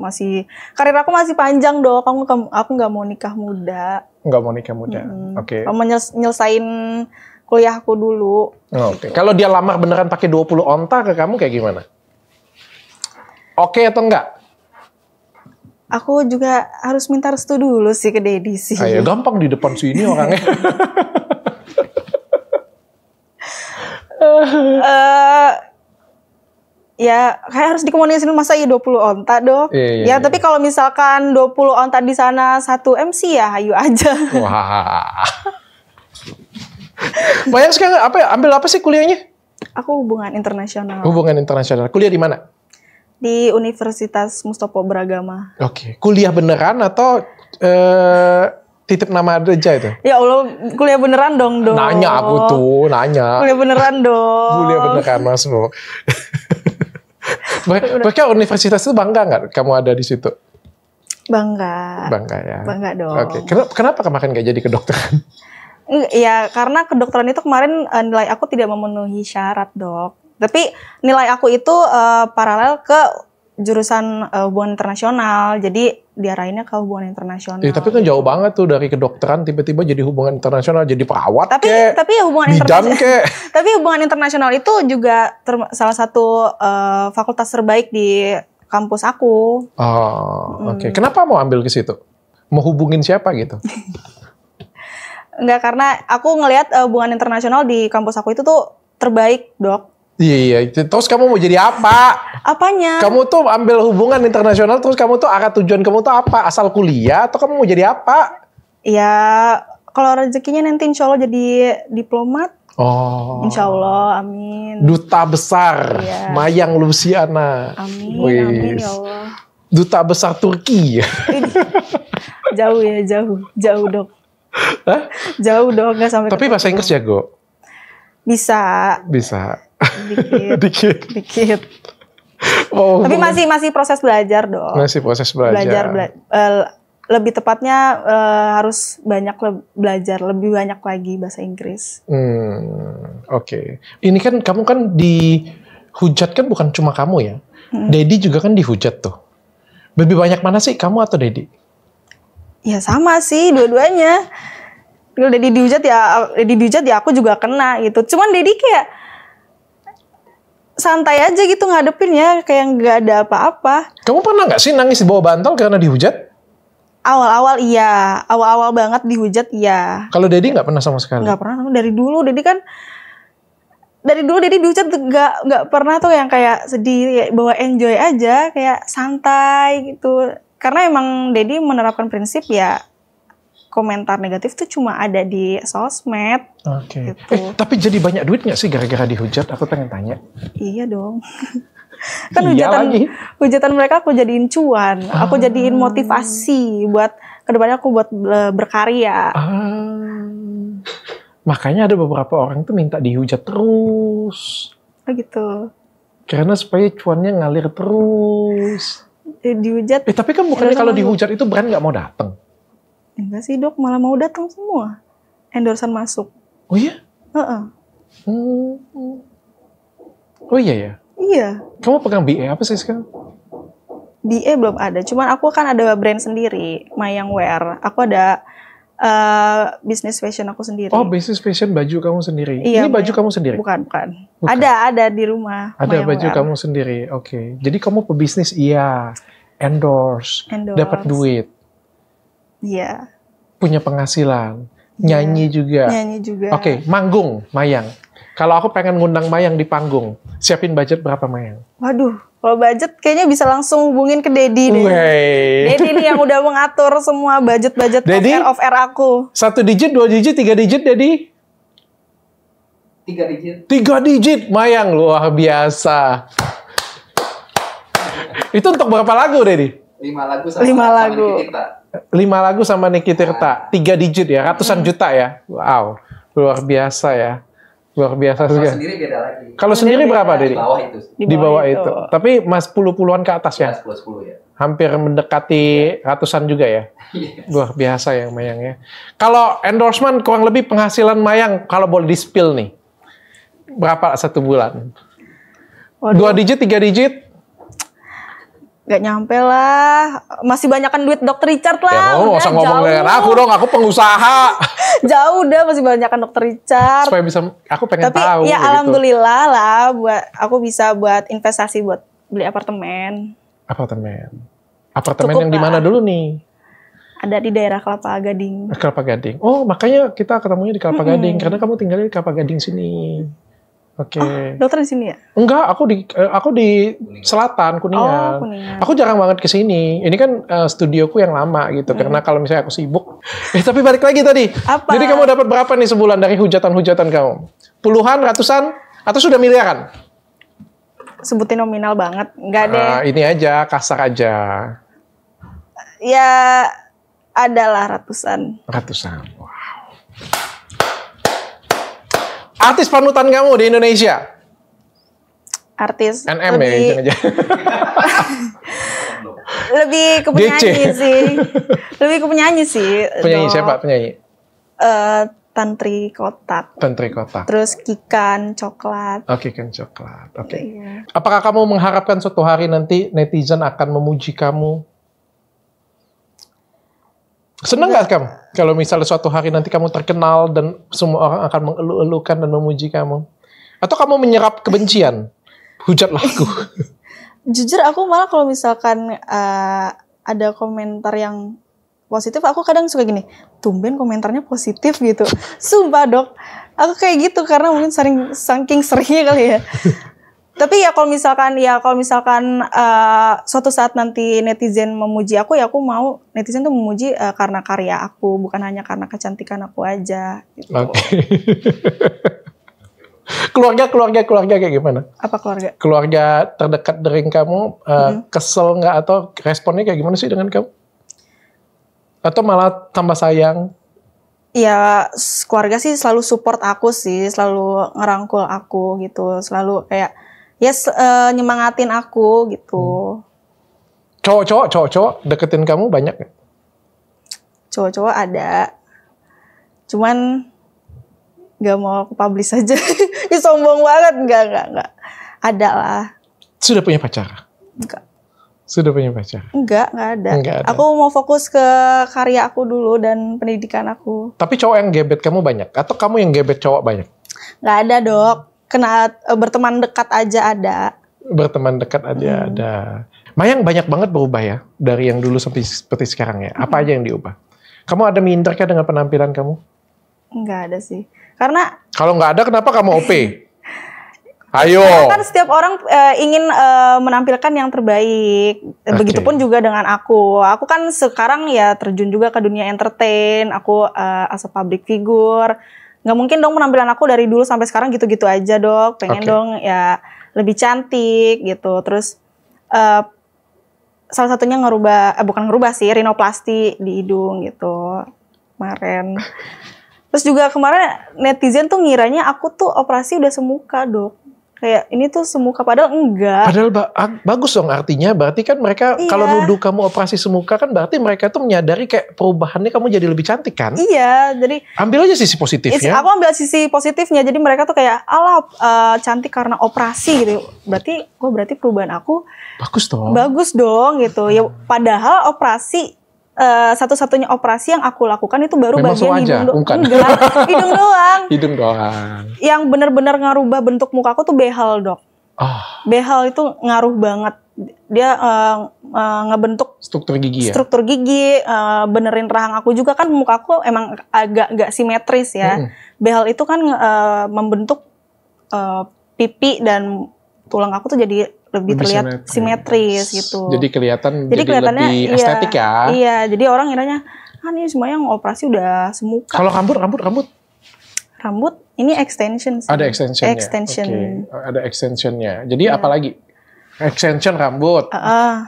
karir aku masih panjang dong. Aku nggak mau nikah muda. Nggak mau nikah muda. Oke. Mau nyelesain kuliahku dulu. Oke. Kalau dia lamar beneran pakai 20 onta ke kamu kayak gimana? Oke atau enggak? Aku juga harus minta restu dulu sih ke Dedi sih. Ayo, gampang di depan sini orangnya. Ya kayak harus dikomunikasiin, masa 20 onta dong. Iya. Tapi kalau misalkan 20 onta di sana 1 MC ya ayo aja. Wah. Banyak sekarang ambil apa sih kuliahnya? Aku hubungan internasional. Hubungan internasional. Kuliah di mana? Di Universitas Mustopo Beragama. Oke. Kuliah beneran atau titip nama aja itu? Ya Allah, kuliah beneran dong. Nanya aku tuh, nanya. Kuliah beneran dong. Kuliah beneran Mas Bo. Mereka universitas itu bangga nggak kamu ada di situ? Bangga. Bangga ya. Bangga dong. Oke. Kenapa kemarin nggak jadi kedokteran? Ya karena kedokteran itu kemarin nilai aku tidak memenuhi syarat, Dok. Tapi nilai aku itu paralel ke jurusan hubungan internasional. Jadi diarahinnya ke hubungan internasional. Tapi kan jauh banget tuh dari kedokteran tiba-tiba jadi hubungan internasional, jadi perawat tapi hubungan bidan internasional. Tapi hubungan internasional itu juga salah satu fakultas terbaik di kampus aku. Oke. Kenapa mau ambil ke situ? Mau hubungin siapa gitu? Enggak, karena aku ngelihat hubungan internasional di kampus aku itu tuh terbaik, Dok. Iya. Terus kamu mau jadi apa? Apanya? Kamu tuh ambil hubungan internasional, terus kamu tuh arah tujuan kamu tuh apa? Asal kuliah atau kamu mau jadi apa? Ya, kalau rezekinya nanti insya Allah jadi diplomat. Insya Allah, amin. Duta besar, Iya. Mayang Luciana. Amin, Wih. amin ya Allah. Duta besar Turki. Jauh ya, jauh Dok. Hah? Jauh Dok, nggak sampai. Tapi bahasa Inggris jago? Bisa. Dikit. Tapi masih proses belajar Dok. Masih proses belajar. Lebih tepatnya harus belajar lebih banyak lagi bahasa Inggris. Oke. Ini kan kamu kan dihujat kan bukan cuma kamu ya. Dedi juga kan dihujat tuh. Lebih banyak mana sih kamu atau Dedi? Ya sama sih dua-duanya. Kalau Dedi dihujat ya aku juga kena gitu. Cuman Dedi kayak santai aja gitu ngadepinnya, kayak nggak ada apa-apa. Kamu pernah nggak sih nangis di bawah bantal karena dihujat? Awal-awal iya, awal-awal banget dihujat iya. Kalau Dedi nggak pernah sama sekali? Nggak pernah, dari dulu Dedi dihujat nggak pernah tuh yang kayak sedih, bawa enjoy aja, kayak santai gitu. Karena emang Dedi menerapkan prinsip ya komentar negatif tuh cuma ada di sosmed. Oke. Gitu. Tapi jadi banyak duit nggak sih gara-gara dihujat? Aku pengen tanya. Iya dong. Kan Iya lagi. hujatan mereka aku jadiin cuan, aku jadiin motivasi buat kedepannya aku buat berkarya. Makanya ada beberapa orang tuh minta dihujat terus. Gitu. Karena supaya cuannya ngalir terus. Dihujat. Tapi kan bukannya kalau dihujat itu brand nggak mau datang? Enggak sih Dok, malah mau datang semua. Endorsan masuk. Oh iya? Oh iya ya? Iya. Kamu pegang BA apa sih sekarang? BA belum ada, cuman aku kan ada brand sendiri, Mayang Wear. Aku ada bisnis fashion aku sendiri. Oh, bisnis fashion baju kamu sendiri. Iya, Ini baju kamu sendiri? Bukan. Ada di rumah. Ada Mayang baju Wear. kamu sendiri. Oke. Jadi kamu pebisnis iya. Endorse. Dapat duit. Iya. Punya penghasilan. Nyanyi juga. Nyanyi juga. Oke, manggung Mayang. Kalau aku pengen ngundang Mayang di panggung, siapin budget berapa Mayang? Waduh, kalau budget kayaknya bisa langsung hubungin ke Dedi deh. Wey. Dedi nih yang udah mengatur semua budget-budget off air aku. 1 digit, 2 digit, 3 digit, Dedi? 3 digit. 3 digit, Mayang luar biasa. Itu untuk berapa lagu, Dedi? 5 lagu sama 5 lagu. Niki Tirta. 5 lagu sama Niki Tirta. 3 digit ya, ratusan juta ya. Wow, luar biasa ya. Luar biasa Kalau juga. sendiri beda lagi. Kalau sendiri berapa, Di Dedi? bawah itu. Di bawah itu. Tapi mas 10-puluhan ke atas ya? 10 ya. Hampir mendekati ratusan juga ya? Yes. Luar biasa ya Mayang ya. Kalau endorsement kurang lebih penghasilan Mayang, kalau boleh di-spill nih. Berapa 1 bulan? Waduh. 2 digit, 3 digit? Gak nyampe lah. Masih banyakan duit Dokter Richard lah. Ya kamu Udah, gak usah ngomong jauh. dengan aku dong, aku pengusaha. Jauh udah, masih banyakan Dokter Richard. Supaya bisa, aku pengen Tapi tahu. ya kayak gitu. alhamdulillah lah, aku bisa buat investasi buat beli apartemen. Apartemen. Apartemen Cukup yang di lah. mana dulu nih? Ada di daerah Kelapa Gading. Kelapa Gading. Oh, makanya kita ketemunya di Kelapa Gading karena kamu tinggalnya di Kelapa Gading sini. Oke. Dokter di sini ya? Enggak, aku di selatan Kuningan. Oh, Kuningan. Aku jarang banget ke sini. Ini kan studioku yang lama gitu. Karena kalau misalnya aku sibuk. Tapi balik lagi tadi. Apa? Jadi kamu dapat berapa nih sebulan dari hujatan-hujatan kamu? Puluhan, ratusan, atau sudah miliaran? Sebutin nominal banget. Enggak deh. Ini aja, kasar aja. Ya adalah ratusan. Ratusan. Wow. Artis panutan kamu di Indonesia? Artis. NM ya, jangan-jangan. Lebih ke penyanyi DC. sih. Lebih ke penyanyi sih. Penyanyi Dok. siapa penyanyi? Tantri Kotak. Tantri Kotak. Terus Kikan Coklat. Oke, kan coklat. Oke. Iya. Apakah kamu mengharapkan suatu hari nanti netizen akan memuji kamu? Seneng nggak kamu? Kalau misalnya suatu hari nanti kamu terkenal dan semua orang akan mengeluh-elukan dan memuji kamu? Atau kamu menyerap kebencian? Hujatlah aku. Jujur aku malah kalau misalkan ada komentar yang positif, aku kadang suka gini, tumben komentarnya positif gitu. Sumpah Dok, aku kayak gitu karena mungkin saking seringnya kali ya. Tapi ya kalau misalkan suatu saat nanti netizen memuji aku, ya aku mau netizen tuh memuji karena karya aku, bukan hanya karena kecantikan aku aja. Gitu. Oke. Keluarga kayak gimana? Apa keluarga? Keluarga terdekat dari kamu kesel nggak atau responnya kayak gimana sih dengan kamu? Atau malah tambah sayang? Ya keluarga sih selalu support aku sih, selalu ngerangkul aku gitu, selalu kayak nyemangatin aku gitu. Cowok deketin kamu banyak nggak? Cowok-cowok ada, cuman nggak mau aku publish aja. Ya sombong banget, nggak. Ada lah. Sudah punya pacar? Enggak. Sudah punya pacar? Nggak ada. Nggak ada. Aku mau fokus ke karya aku dulu dan pendidikan aku. Tapi cowok yang gebet kamu banyak? Atau kamu yang gebet cowok banyak? Nggak ada Dok. Kena berteman dekat aja ada. Berteman dekat aja ada. Mayang banyak banget berubah ya. Dari yang dulu sampai seperti sekarang ya. Apa aja yang diubah? Kamu ada minder kah dengan penampilan kamu? Nggak ada sih. Karena Kalau nggak ada, kenapa kamu OP? Ayo. kan setiap orang ingin menampilkan yang terbaik. Begitupun juga dengan aku. Aku kan sekarang ya terjun juga ke dunia entertain. Aku as a public figure. Nggak mungkin dong penampilan aku dari dulu sampai sekarang gitu-gitu aja Dok. Pengen dong ya lebih cantik gitu. Terus salah satunya bukan ngerubah sih, rinoplasti di hidung gitu kemarin. Terus juga kemarin netizen tuh ngiranya aku tuh operasi udah semuka Dok. Kayak ini tuh semuka, padahal enggak. Padahal bagus dong, artinya berarti kan mereka Iya. kalau nuduh kamu operasi semuka kan berarti mereka tuh menyadari kayak perubahannya kamu jadi lebih cantik kan? Iya, jadi Ambil aja sisi positifnya. aku ambil sisi positifnya. Jadi mereka tuh kayak cantik karena operasi gitu. Berarti perubahan aku Bagus dong. bagus dong gitu. Ya padahal operasi satu-satunya operasi yang aku lakukan itu baru Memang bagian sengaja, hidung bukan? Enggak, hidung doang. Hidung doang. Yang benar-benar ngerubah bentuk muka aku tuh behel Dok. Ah, Behel itu ngaruh banget. Dia ngebentuk struktur gigi ya. struktur gigi, benerin rahang aku juga kan, muka aku emang agak nggak simetris ya. Behel itu kan membentuk pipi dan tulang aku tuh jadi lebih terlihat simetris gitu. Jadi kelihatan Jadi kelihatannya lebih estetik ya. Iya, jadi orang ngiranya ini semuanya yang operasi udah semuka. Kalau rambut Rambut ini extension sih. ada extensionnya. Extension. Oke, ada extensionnya. Jadi apalagi? Extension rambut.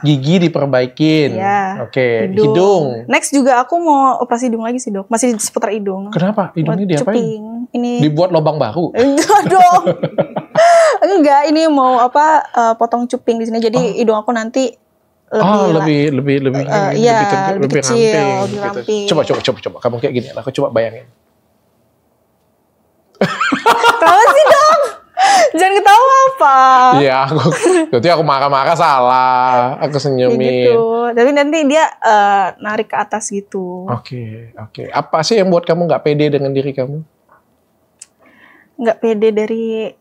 Gigi diperbaikin. Iya. Oke, hidung. Next juga aku mau operasi hidung lagi sih Dok. Masih seputar hidung. Kenapa? Hidungnya Buat diapain? cuping. Ini Dibuat lubang baru. enggak dong. Enggak, ini mau potong cuping di sini. Jadi hidung aku nanti lebih kecil, lebih ramping. Coba. Kamu kayak gini, aku coba bayangin. Kenapa sih Dong? Jangan ketawa apa. Iya, berarti aku marah-marah salah. Aku Ya senyumin. gitu. Tapi nanti dia narik ke atas gitu. Oke. Apa sih yang buat kamu nggak pede dengan diri kamu? Nggak pede dari...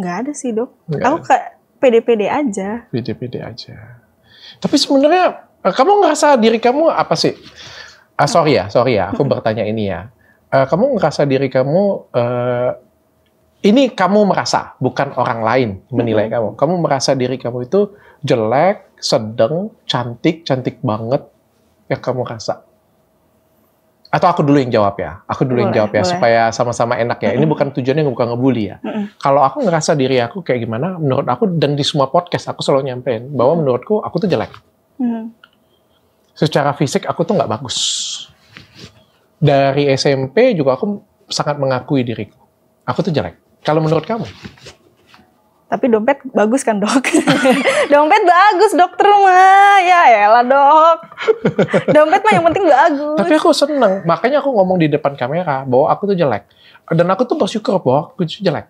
Nggak ada sih, Dok. Nggak Aku kayak pede-pede aja. Pede-pede aja. Tapi sebenarnya kamu ngerasa diri kamu apa sih? Sorry ya, aku bertanya ini ya. Kamu ngerasa diri kamu ini kamu merasa, bukan orang lain menilai kamu. Kamu merasa diri kamu itu jelek, sedang, cantik banget yang kamu rasa. Atau aku dulu yang jawab ya. Aku dulu yang Boleh, jawab ya, boleh. supaya sama-sama enak ya. Ini bukan tujuannya bukan ngebully ya. Kalau aku ngerasa diri aku kayak gimana, menurut aku dan di semua podcast aku selalu nyampein bahwa menurutku aku tuh jelek. Secara fisik aku tuh nggak bagus. Dari SMP juga aku sangat mengakui diriku. Aku tuh jelek. Kalau menurut kamu? Tapi dompet bagus kan, Dok? Dompet bagus, dokter mah. Ya elah, Dok. Dompet mah yang penting bagus. Tapi aku seneng. Makanya aku ngomong di depan kamera bahwa aku tuh jelek. Dan aku tuh bersyukur bahwa aku tuh jelek.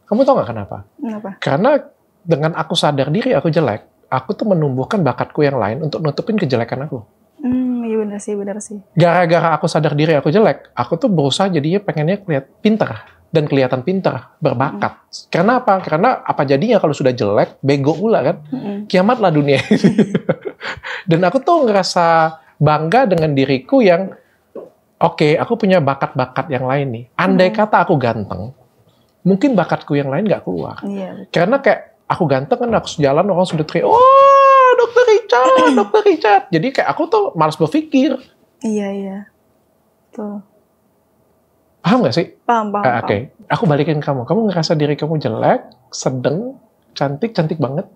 Kamu tau gak kenapa? Kenapa? Karena dengan aku sadar diri aku jelek, aku tuh menumbuhkan bakatku yang lain untuk nutupin kejelekan aku. Iya benar sih. Gara-gara aku sadar diri aku jelek, aku tuh berusaha jadinya pengennya pintar dan kelihatan pintar, berbakat. Karena apa? Karena apa jadinya kalau sudah jelek, bego pula kan? Kiamatlah dunia ini. Dan aku tuh ngerasa bangga dengan diriku yang, oke, aku punya bakat-bakat yang lain nih. Andai kata aku ganteng, mungkin bakatku yang lain nggak keluar. Iya. Karena kayak aku ganteng kan, aku sejalan orang sudah teriak, oh dokter Richard. Jadi kayak aku tuh malas berpikir. Iya. Tuh. Paham nggak sih? Paham. Oke. Aku balikin kamu. Kamu ngerasa diri kamu jelek, sedang, cantik banget?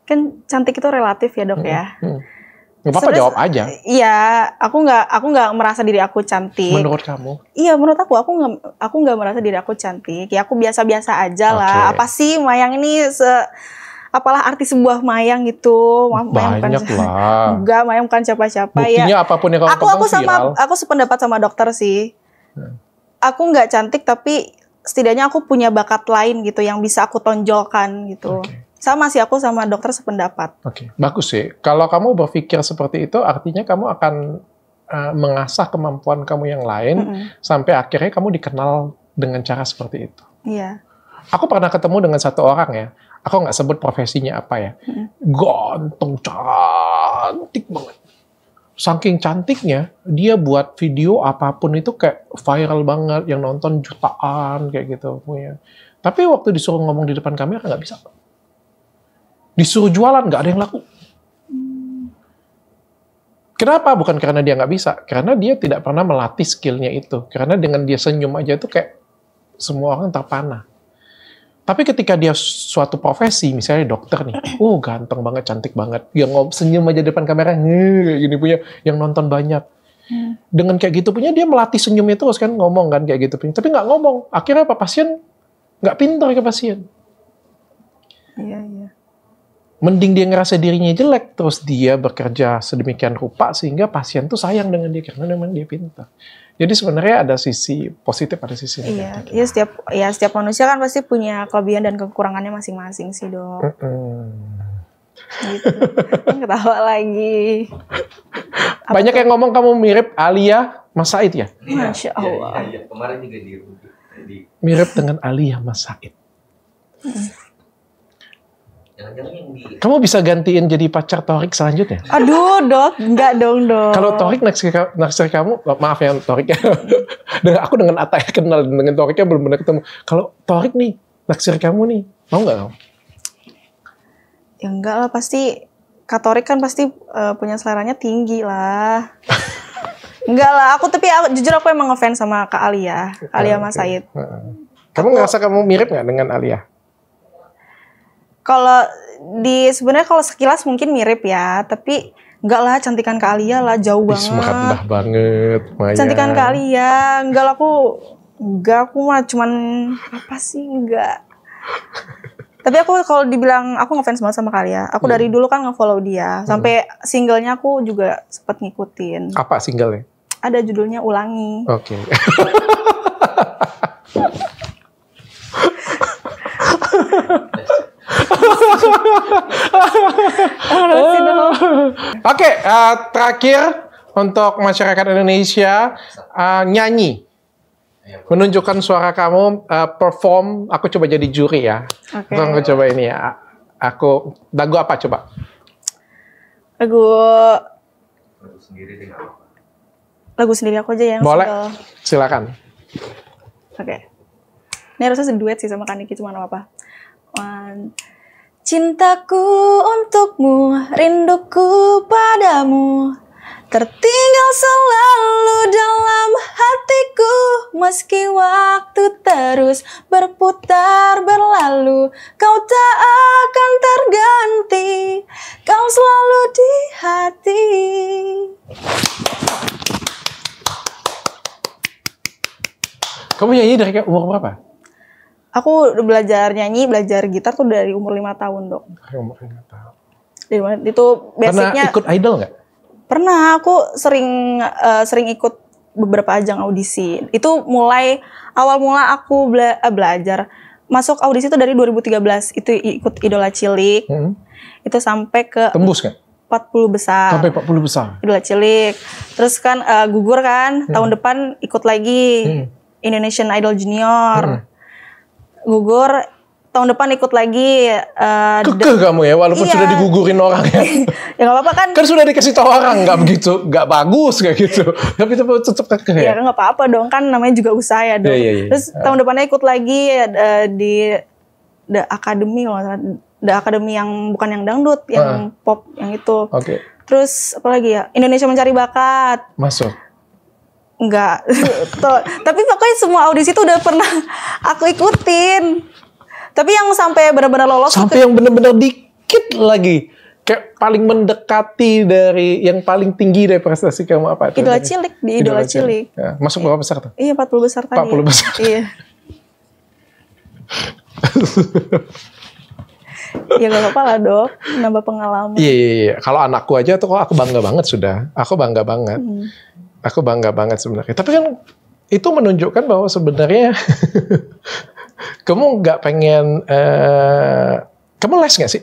Kan cantik itu relatif ya, Dok ya. Nggak apa-apa, Sebenarnya- jawab aja. Iya, aku nggak merasa diri aku cantik. Menurut kamu? Iya, menurut aku nggak merasa diri aku cantik. Ya aku biasa-biasa aja lah. Oke. Apa sih Mayang ini apalah arti sebuah Mayang gitu? Mayang Banyak lah. Enggak, Mayang bukan siapa-siapa ya. Buktinya apapun yang kamu pegang viral. Aku sependapat sama dokter sih. Aku nggak cantik tapi setidaknya aku punya bakat lain gitu yang bisa aku tonjolkan gitu. Oke. Sama sih aku sama dokter sependapat. Oke, bagus sih. Kalau kamu berpikir seperti itu, artinya kamu akan mengasah kemampuan kamu yang lain sampai akhirnya kamu dikenal dengan cara seperti itu. Iya. Aku pernah ketemu dengan satu orang ya. Aku nggak sebut profesinya apa ya. Ganteng, cantik banget. Saking cantiknya, dia buat video apapun itu kayak viral banget, yang nonton jutaan kayak gitu. Tapi waktu disuruh ngomong di depan kamera nggak bisa. Disuruh jualan nggak ada yang laku. Kenapa? Bukan karena dia nggak bisa, karena dia tidak pernah melatih skillnya itu. Karena dengan dia senyum aja itu kayak semua orang terpana. Tapi ketika dia suatu profesi, misalnya dokter nih, ganteng banget, cantik banget, yang senyum aja depan kamera, kayak gini punya, yang nonton banyak. Dengan kayak gitu punya dia melatih senyumnya terus kan, ngomong kan kayak gitu punya. Tapi nggak ngomong, akhirnya apa? Pasien nggak pintar ke pasien. Iya. Mending dia ngerasa dirinya jelek, terus dia bekerja sedemikian rupa sehingga pasien tuh sayang dengan dia karena memang dia pintar. Jadi sebenarnya ada sisi positif, ada sisi negatif. Iya, setiap manusia kan pasti punya kelebihan dan kekurangannya masing-masing sih, Dok. Gitu. Ketawa lagi. Banyak yang ngomong kamu mirip Alia Mas Said ya? Masya Allah. Iya. Kemarin juga di Mirip dengan Alia Mas Said. jangan-jangan yang di Kamu bisa gantiin jadi pacar Torik selanjutnya? Aduh, Dok, enggak dong, Dok. Kalau Torik naksir kamu, maaf ya Torik ya. Aku dengan Atta ya kenal, dengan Toriknya belum pernah ketemu. Kalau Torik nih, naksir kamu nih, mau nggak kamu? Ya enggak lah, pasti Katorik kan pasti punya seleranya tinggi lah. Enggak lah, jujur aku emang ngefans sama Kak Alia Mas Said. Kamu ngerasa kamu mirip nggak dengan Alia? Kalau sebenarnya kalau sekilas mungkin mirip ya, tapi enggak lah, cantikan Kak Alia lah jauh banget. Rendah banget, Maya. Cantikan Kak Alia, enggak lah aku mah cuman apa sih enggak. Tapi aku kalau dibilang aku ngefans banget sama Kak Alia. Aku dari dulu kan nge-follow dia, sampai singlenya aku juga sempet ngikutin. Apa singlenya? Ada judulnya Ulangi. Oke. Oke, terakhir untuk masyarakat Indonesia, nyanyi. Menunjukkan suara kamu, perform. Aku coba jadi juri ya. Oke. Aku coba ini ya. Aku lagu apa coba? Lagu sendiri deh nggak apa-apa. lagu sendiri aku aja yang Boleh, single. silakan. Oke. Ini harusnya duet sih sama Kaniki, cuma apa? Cintaku untukmu, rinduku padamu, tertinggal selalu dalam hatiku. Meski waktu terus berputar berlalu, kau tak akan terganti, kau selalu di hati. Kamu nyanyi dari umur berapa? Aku udah belajar nyanyi, belajar gitar tuh dari umur 5 tahun, Dok. Dari umur 5 tahun. Itu basicnya. Pernah ikut idol nggak? Pernah, aku sering ikut beberapa ajang audisi. Itu mulai awal mula aku belajar masuk audisi itu dari 2013. Itu ikut Idola Cilik. Itu sampai ke Tembus nggak? 40 besar. Sampai 40 besar. Idola Cilik. Terus kan gugur kan, tahun depan ikut lagi Indonesian Idol Junior. Gugur, tahun depan ikut lagi. Kekeh kamu ya, walaupun Iya. sudah digugurin orang ya. Ya nggak apa-apa kan. Kan sudah dikasih tahu orang, nggak begitu, nggak bagus kayak gitu. Tapi tetap kekeh ya. Ya nggak apa-apa dong, kan namanya juga usaha ya dong. Iya. Terus tahun depannya ikut lagi di The Academy, kalau nggak salah. The Academy yang bukan yang dangdut, yang pop, yang itu. Oke, Terus apa lagi ya? Indonesia Mencari Bakat. masuk. Enggak. Tapi pokoknya semua audisi itu udah pernah aku ikutin. Tapi yang sampai benar-benar lolos Sampai yang benar-benar dikit lagi. Kayak paling mendekati dari yang paling tinggi dari prestasi kamu apa itu? Idola Cilik, di Idola Cilik. Ya, masuk berapa besar tuh? Iya, 40 besar tadi. 40 besar. Iya. Ya gak apa-apa lah, Dok. Nambah pengalaman. Iya. Kalau anakku aja tuh aku bangga banget sudah. Aku bangga banget. Aku bangga banget sebenarnya. Tapi kan itu menunjukkan bahwa sebenarnya kamu nggak pengen, kamu les nggak sih?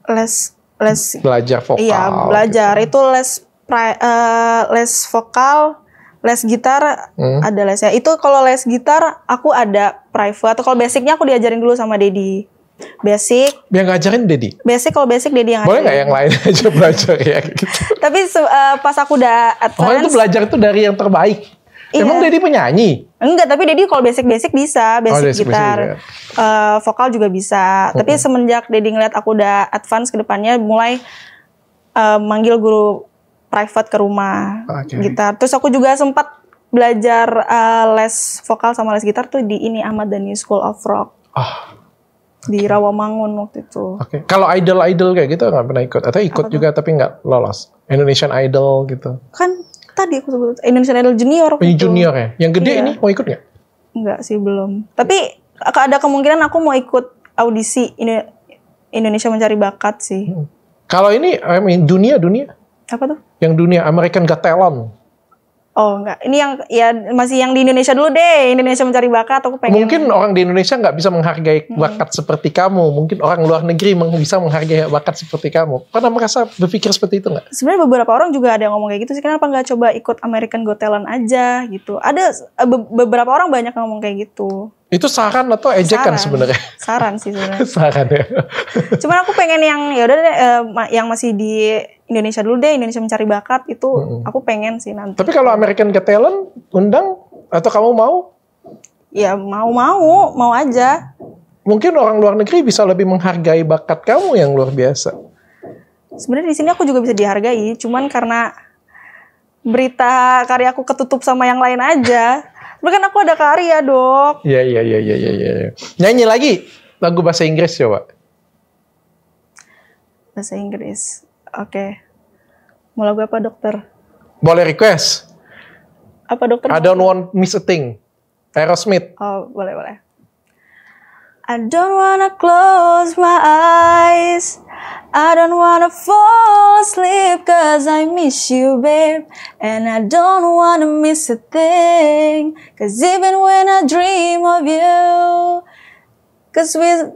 Les Belajar vokal. iya, belajar gitu. itu les vokal, les gitar ada lesnya. Itu kalau les gitar aku ada private. Kalau basicnya aku diajarin dulu sama Dedi. Basic Yang ngajarin Dedi. kalau basic Dedi yang Boleh nggak ngajarin. yang lain aja belajar ya gitu? Tapi pas aku udah Orang itu advance, belajar itu dari yang terbaik. Iya. Emang Dedi penyanyi? enggak, tapi Dedi kalau basic bisa, basic basic gitar, vokal juga bisa. Tapi semenjak Dedi ngeliat aku udah advance ke depannya, mulai manggil guru private ke rumah Oke. gitar. Terus aku juga sempat belajar les vokal sama les gitar tuh di ini Ahmad Dhani School of Rock di Rawamangun waktu itu. Oke. Kalau idol kayak gitu nggak pernah ikut? Atau ikut juga tapi nggak lolos? Indonesian Idol gitu. Kan tadi aku sebut Indonesian Idol Junior. Ini waktu itu. junior ya? Yang gede Iya. ini mau ikut nggak? Enggak sih, belum. Tapi ada kemungkinan aku mau ikut audisi Indonesia Mencari Bakat sih. Kalau ini dunia Apa tuh? yang dunia American Got Talent. Oh enggak, ini yang ya masih yang di Indonesia dulu deh. Indonesia Mencari Bakat aku pengen. Mungkin orang di Indonesia nggak bisa menghargai bakat seperti kamu. Mungkin orang luar negeri bisa menghargai bakat seperti kamu. Pernah merasa berpikir seperti itu nggak? Sebenarnya beberapa orang juga ada yang ngomong kayak gitu sih. Kenapa nggak coba ikut American Got Talent aja gitu? Ada beberapa orang banyak yang ngomong kayak gitu. Itu saran atau ejekan sebenarnya? Saran sih sebenarnya. Saran ya. Cuman aku pengen yang ya udah deh, yang masih di Indonesia dulu deh, Indonesia Mencari Bakat itu aku pengen sih nanti. Tapi kalau American Got Talent undang atau kamu mau? Ya mau aja. Mungkin orang luar negeri bisa lebih menghargai bakat kamu yang luar biasa. Sebenarnya di sini aku juga bisa dihargai, cuman karena berita karyaku ketutup sama yang lain aja. Tapi kan aku ada karya, Dok. Iya. Nyanyi lagi lagu bahasa Inggris coba. Bahasa Inggris. Oke. Mau lagu apa, Dokter? Boleh request. Apa, Dokter? I don't want miss a thing. Aerosmith. Oh, boleh. I don't wanna close my eyes. I don't wanna fall asleep cause I miss you, babe. And I don't wanna miss a thing. Cause even when I dream of you. Cause with...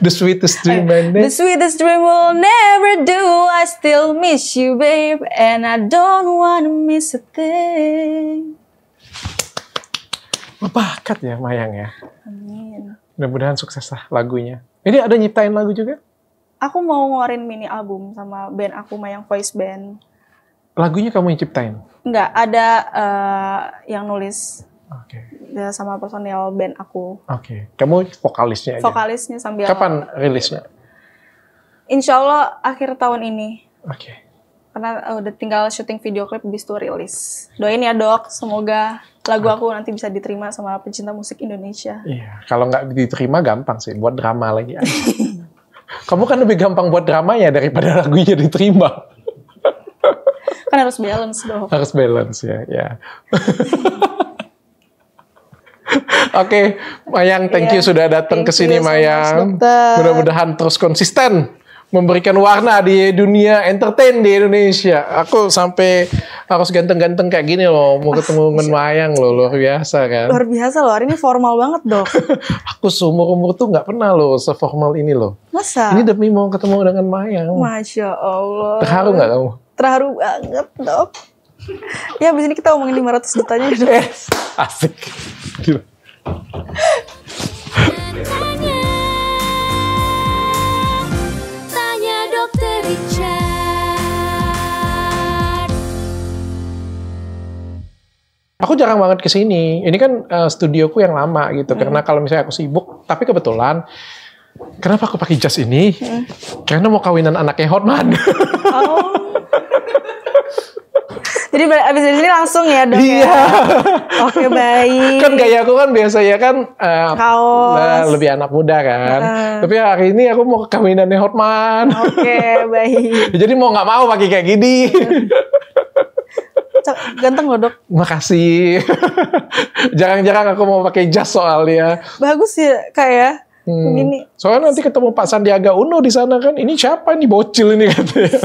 The sweetest dream and The sweetest dream will never do. I still miss you, babe, and I don't wanna miss a thing. bakat ya Mayang ya. Amin. Mudah-mudahan sukses lah lagunya. Ini ada nyiptain lagu juga? Aku mau ngeluarin mini album sama band aku, Mayang Voice Band. Lagunya kamu yang ciptain? Enggak, ada yang nulis. Oke. Ya, sama personil band aku. Oke. Kamu vokalisnya aja? Vokalisnya sambil... Kapan rilisnya? Insya Allah akhir tahun ini. Oke. Karena udah tinggal syuting video klip habis itu rilis. Doain ya dok, semoga lagu aku nanti bisa diterima sama pecinta musik Indonesia. Iya, kalau nggak diterima gampang sih, buat drama lagi aja. Kamu kan lebih gampang buat drama ya daripada lagunya diterima. Kan harus balance dong. Harus balance ya, ya. Oke, Mayang, thank you sudah datang ke sini, Mayang. Mudah-mudahan terus konsisten memberikan warna di dunia entertain di Indonesia. Aku sampai harus ganteng-ganteng kayak gini loh, mau ketemu dengan Mayang loh, luar biasa kan. Luar biasa loh, hari ini formal banget dok. Aku seumur-umur tuh nggak pernah loh seformal ini loh. Masa? Ini demi mau ketemu dengan Mayang. Masya Allah. Terharu nggak kamu? Terharu banget dok. Ya abis ini kita ngomongin 500 jutanya dok. Asik. Gila. Tanya Dokter Richard. Aku jarang banget ke sini. Ini kan studioku yang lama gitu. Karena kalau misalnya aku sibuk, tapi kebetulan kenapa aku pakai jas ini? Karena mau kawinan anaknya Hotman. Oh. Jadi abis dari sini langsung ya dok Iya. ya? Oke baik. Kan gaya aku kan biasanya kan Kaos. lebih anak muda kan. Tapi hari ini aku mau ke kawinannya Hotman. Oke baik. Jadi mau nggak mau pakai kayak gini. Ganteng loh dok. Makasih. Jarang-jarang aku mau pakai jas soalnya. Bagus ya kak ya. Begini. Soalnya nanti ketemu Pak Sandiaga Uno di sana kan. Ini siapa ini bocil ini katanya.